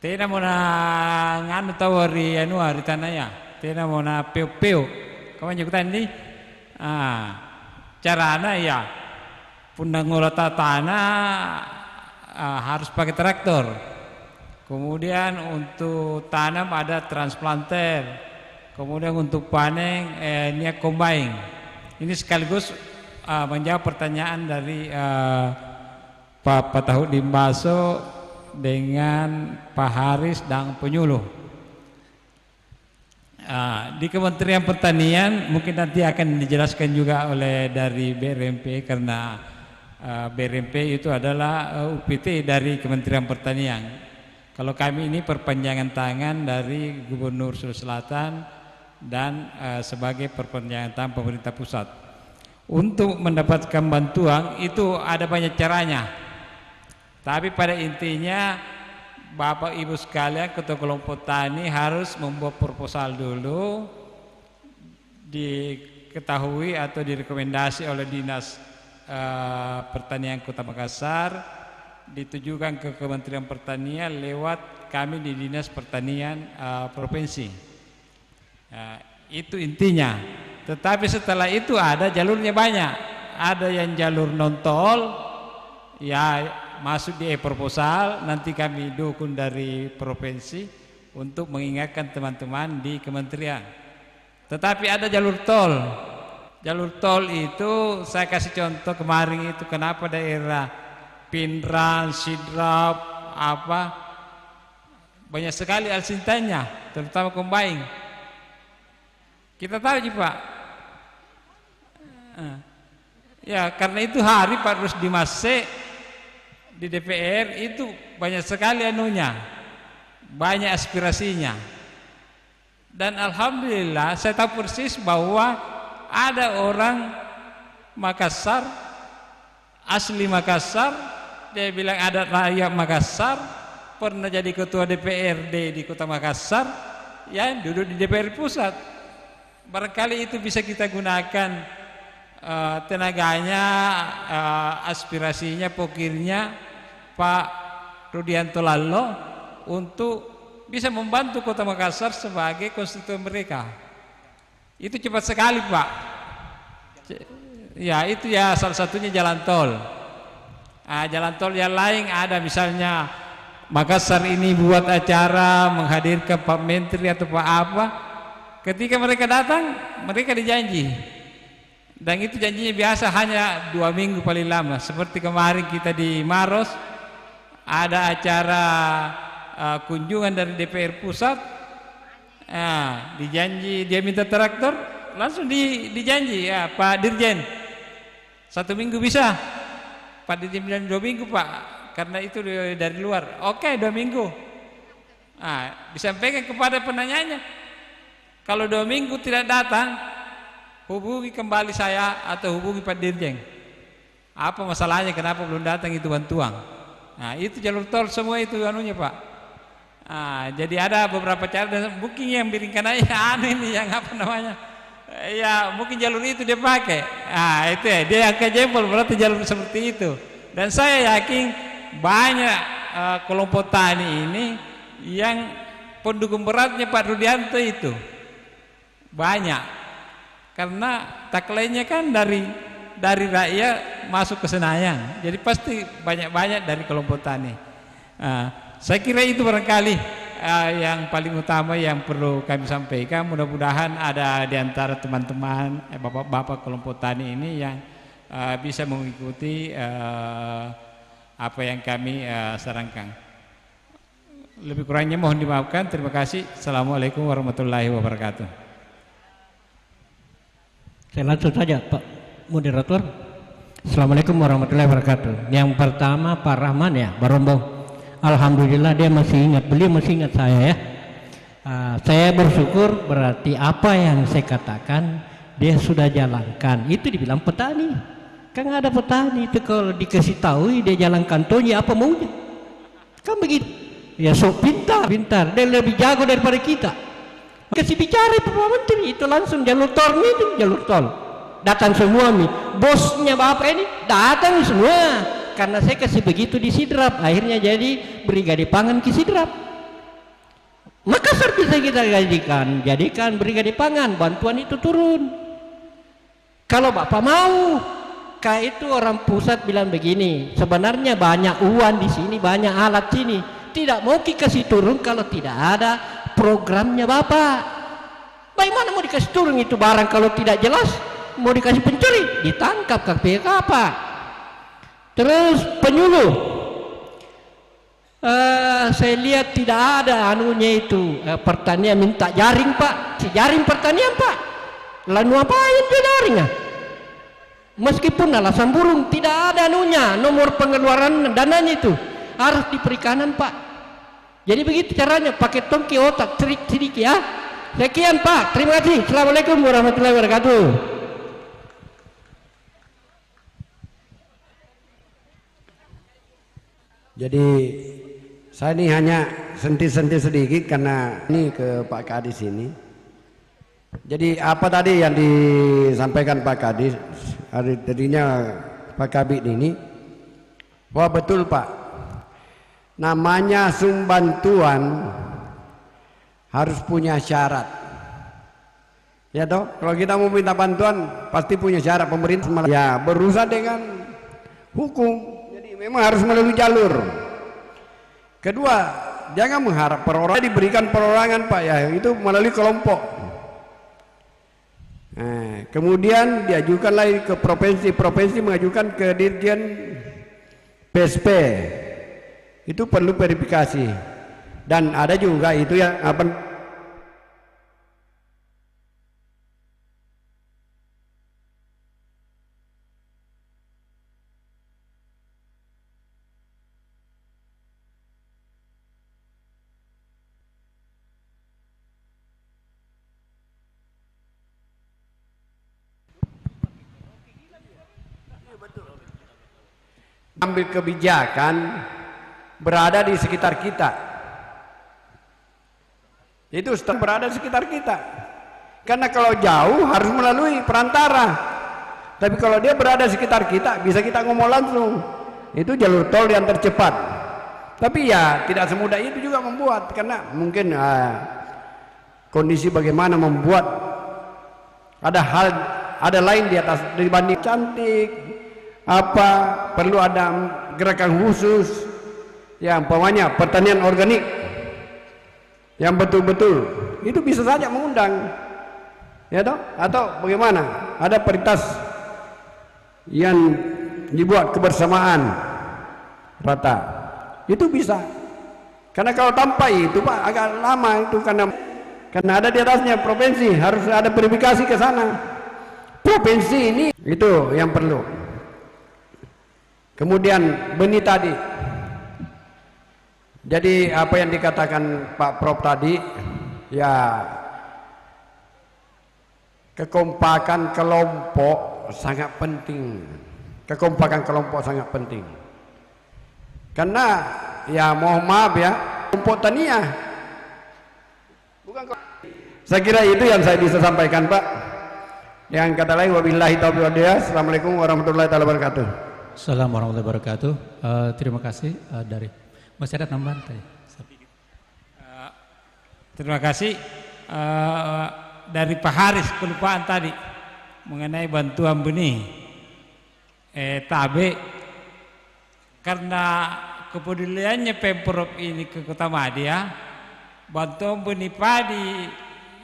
Tidak mau nganu tawari anu hari tanahnya, tidak mau na peu-peu. Kawan ikutan ini. Caranya ya pundang ngolah tanah harus pakai traktor. Kemudian untuk tanam ada transplanter. Kemudian untuk panen ini combine. Ini sekaligus menjawab pertanyaan dari Pak Patahudin Baso dengan Pak Haris dan penyuluh. Di Kementerian Pertanian mungkin nanti akan dijelaskan juga oleh dari BRMP, karena BRMP itu adalah UPT dari Kementerian Pertanian. Kalau kami ini perpanjangan tangan dari Gubernur Sulawesi Selatan dan sebagai perpanjangan tangan pemerintah pusat. Untuk mendapatkan bantuan itu ada banyak caranya, tapi pada intinya Bapak Ibu sekalian, ketua kelompok tani harus membuat proposal dulu, diketahui atau direkomendasi oleh Dinas Pertanian Kota Makassar, ditujukan ke Kementerian Pertanian lewat kami di Dinas Pertanian Provinsi. Itu intinya. Tetapi setelah itu ada jalurnya banyak. Ada yang jalur non tol, ya masuk di proposal, nanti kami dukung dari provinsi untuk mengingatkan teman-teman di kementerian. Tetapi ada jalur tol. Jalur tol itu saya kasih contoh kemarin itu, kenapa daerah Pindrang, Sidrap, banyak sekali alsintannya, terutama Kombaing. Kita tahu sih Pak. Ya karena itu hari Pak Rusdi Mase di DPR itu banyak sekali anunya, banyak aspirasinya, dan alhamdulillah saya tahu persis bahwa ada orang Makassar, asli Makassar, dia bilang ada rakyat Makassar, pernah jadi ketua DPRD di Kota Makassar, ya duduk di DPR pusat. Barangkali itu bisa kita gunakan tenaganya, aspirasinya, pokirnya Pak Rudianto Lallo untuk bisa membantu Kota Makassar sebagai konstituen mereka. Itu cepat sekali Pak. Ya itu ya salah satunya jalan tol. Jalan tol yang lain ada, misalnya Makassar ini buat acara menghadirkan Pak Menteri atau Pak apa. Ketika mereka datang, mereka dijanji. Dan itu janjinya biasa hanya 2 minggu paling lama. Seperti kemarin kita di Maros, ada acara kunjungan dari DPR pusat, dijanji dia minta traktor, langsung dijanji ya Pak Dirjen 1 minggu bisa. Pak Dirjen bilang 2 minggu Pak, karena itu dari luar. Oke 2 minggu. Disampaikan kepada penanyanya. Kalau 2 minggu tidak datang, hubungi kembali saya atau hubungi Pak Dirjen. Apa masalahnya, kenapa belum datang itu bantuan? Itu jalur tol semua itu anunya Pak. Jadi ada beberapa cara, dan mungkin yang biringkan aja ini yang apa namanya, ya mungkin jalur itu dia pakai. Itu ya, dia angkat jempol, berarti jalur seperti itu. Dan saya yakin banyak kelompok tani ini yang pendukung beratnya Pak Rudianto itu banyak, karena tagline-nya kan dari rakyat masuk ke Senayan, jadi pasti banyak dari kelompok tani. Saya kira itu barangkali yang paling utama yang perlu kami sampaikan. Mudah-mudahan ada di antara teman-teman bapak-bapak kelompok tani ini yang bisa mengikuti apa yang kami sarankan. Lebih kurangnya mohon dimaafkan. Terima kasih. Assalamualaikum warahmatullahi wabarakatuh. Saya langsung saja Pak Moderator. Assalamualaikum warahmatullahi wabarakatuh. Yang pertama Pak Rahman ya, Barombong. Alhamdulillah dia masih ingat, beliau masih ingat saya ya. Saya bersyukur, berarti apa yang saya katakan dia sudah jalankan. Itu dibilang petani. Kan ada petani itu kalau dikasih tahu dia jalankan tonya apa maunya. Kan begitu. Ya sok pintar, dia lebih jago daripada kita. Kasih bicara Pak Menteri itu langsung jalur tol itu, jalur tol. Datang semua bosnya Bapak ini datang semua. Karena saya kasih begitu di Sidrap, akhirnya jadi Brigade Pangan ke Sidrap. Makassar bisa kita jadikan Brigade Pangan, bantuan itu turun. Kalau Bapak mau, kayak itu orang pusat bilang begini, sebenarnya banyak uang di sini, banyak alat sini, tidak mau dikasih turun kalau tidak ada programnya Bapak. Bagaimana mau dikasih turun itu barang kalau tidak jelas? Mau dikasih pencuri, ditangkap KPK Pak. Terus penyuluh, Saya lihat tidak ada anunya itu pertanian minta jaring Pak, jaring pertanian Pak. Lalu apain dia jaring ah? Meskipun alasan burung tidak ada anunya, nomor pengeluaran dananya itu harus di perikanan Pak. Jadi begitu caranya, pakai tongki otak sedikit ya. Sekian Pak, terima kasih. Assalamualaikum warahmatullahi wabarakatuh. Jadi saya ini hanya sentil-sentil sedikit karena ini ke Pak Kadis ini. Jadi apa tadi yang disampaikan Pak Kadis hari tadinya Pak Kabit ini, wah betul Pak, namanya sumbantuan harus punya syarat ya toh. Kalau kita mau minta bantuan pasti punya syarat, pemerintah ya berurusan dengan hukum, jadi memang harus melalui jalur. Kedua, jangan mengharap perorangan diberikan perorangan Pak ya, itu melalui kelompok. Nah, kemudian diajukan lagi ke provinsi mengajukan ke Dirjen PSP, itu perlu verifikasi. Dan ada juga itu yang apa, ambil kebijakan berada di sekitar kita. Itu berada di sekitar kita. Karena kalau jauh harus melalui perantara. Tapi kalau dia berada di sekitar kita, bisa kita ngomong langsung. Itu jalur tol yang tercepat. Tapi ya tidak semudah itu juga membuat, karena mungkin kondisi bagaimana membuat ada lain di atas dibanding cantik. Apa perlu ada gerakan khusus yang umpamanya pertanian organik yang betul-betul itu bisa saja mengundang ya toh, atau bagaimana ada prioritas yang dibuat kebersamaan rata, itu bisa. Karena kalau tanpa itu Pak agak lama itu, karena ada di atasnya provinsi, harus ada verifikasi ke sana provinsi ini, itu yang perlu. Kemudian benih tadi, jadi apa yang dikatakan Pak Prof tadi, ya kekompakan kelompok sangat penting. Kekompakan kelompok sangat penting. Karena ya mohon maaf ya, kelompok tania. Saya kira itu yang saya bisa sampaikan Pak. Yang kata lain wabillahi taufiq wal hidayah. Assalamualaikum warahmatullahi wabarakatuh. Assalamualaikum warahmatullahi wabarakatuh. Terima kasih dari masih ada tambahan tadi. Terima kasih dari Pak Haris, kelupaan tadi mengenai bantuan benih tabe, karena kepeduliannya Pemprov ini ke Kota Madia, bantuan benih padi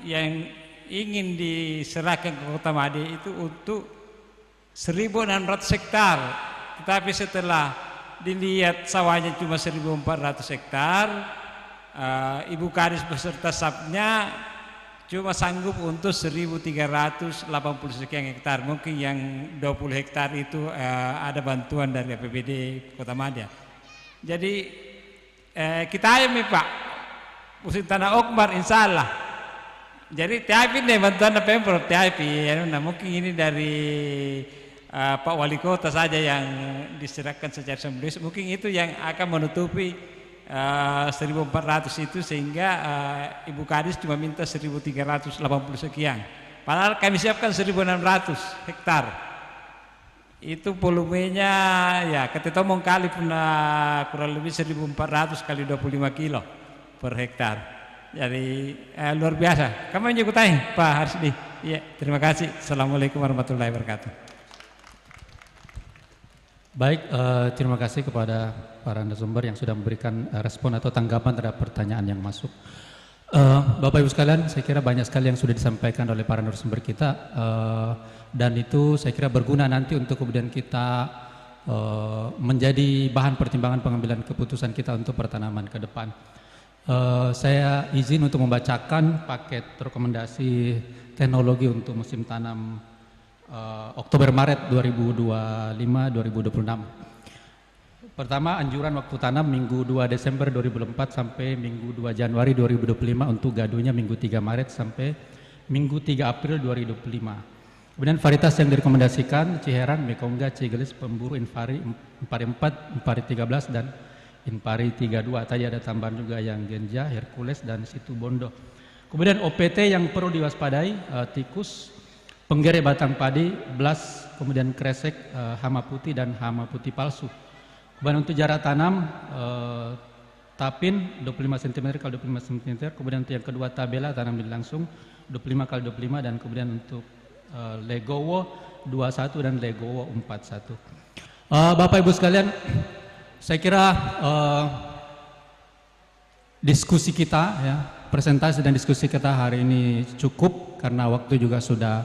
yang ingin diserahkan ke Kota Madia itu untuk 1.600 hektar. Tetapi setelah dilihat sawahnya cuma 1.400 hektar, Ibu Kadis beserta stafnya cuma sanggup untuk 1.380 sekian hektar. Mungkin yang 20 hektar itu ada bantuan dari APBD Kota Madia. Jadi kita ayami Pak musim tanah Okmar insya Allah. Jadi TIP nih bantuan Pemprov TIP. Nah, mungkin ini dari Pak Wali Kota saja yang diserahkan secara sembilan. Mungkin itu yang akan menutupi 1.400 itu, sehingga Ibu Kadis cuma minta 1.380 sekian. Padahal kami siapkan 1.600 hektar. Itu volumenya ya ketetomong kali pernah kurang lebih 1.400 kali 25 kilo per hektar. Jadi luar biasa. Kami menyukai Pak Harsdi. Ya, terima kasih. Assalamualaikum warahmatullahi wabarakatuh. Baik, terima kasih kepada para narasumber yang sudah memberikan respon atau tanggapan terhadap pertanyaan yang masuk. Bapak Ibu sekalian, saya kira banyak sekali yang sudah disampaikan oleh para narasumber kita, dan itu saya kira berguna nanti untuk kemudian kita menjadi bahan pertimbangan pengambilan keputusan kita untuk pertanaman ke depan. Saya izin untuk membacakan paket rekomendasi teknologi untuk musim tanam Oktober-Maret 2025-2026. Pertama, anjuran waktu tanam Minggu 2 Desember 2024 sampai Minggu 2 Januari 2025 untuk gadonya Minggu 3 Maret sampai Minggu 3 April 2025. Kemudian varietas yang direkomendasikan Ciherang, Mekongga, Cigelis, Pemburu, Infari 44, Infari 13 dan Infari 32. Tadi ada tambahan juga yang Genja, Hercules dan Situ Bondo. Kemudian OPT yang perlu diwaspadai tikus, penggere batang padi, blas, kemudian kresek, hama putih dan hama putih palsu. Kemudian untuk jarak tanam tapin 25 cm x 25 cm, kemudian untuk yang kedua tabela tanam langsung 25 x 25 dan kemudian untuk legowo 21 dan legowo 41. Bapak Ibu sekalian, saya kira diskusi kita ya, presentasi dan diskusi kita hari ini cukup karena waktu juga sudah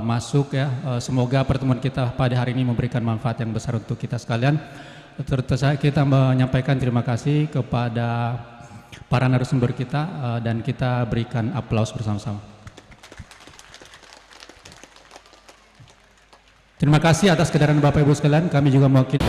masuk ya. Semoga pertemuan kita pada hari ini memberikan manfaat yang besar untuk kita sekalian. Terus kita menyampaikan terima kasih kepada para narasumber kita dan kita berikan aplaus bersama-sama. Terima kasih atas kehadiran Bapak Ibu sekalian. Kami juga mewakili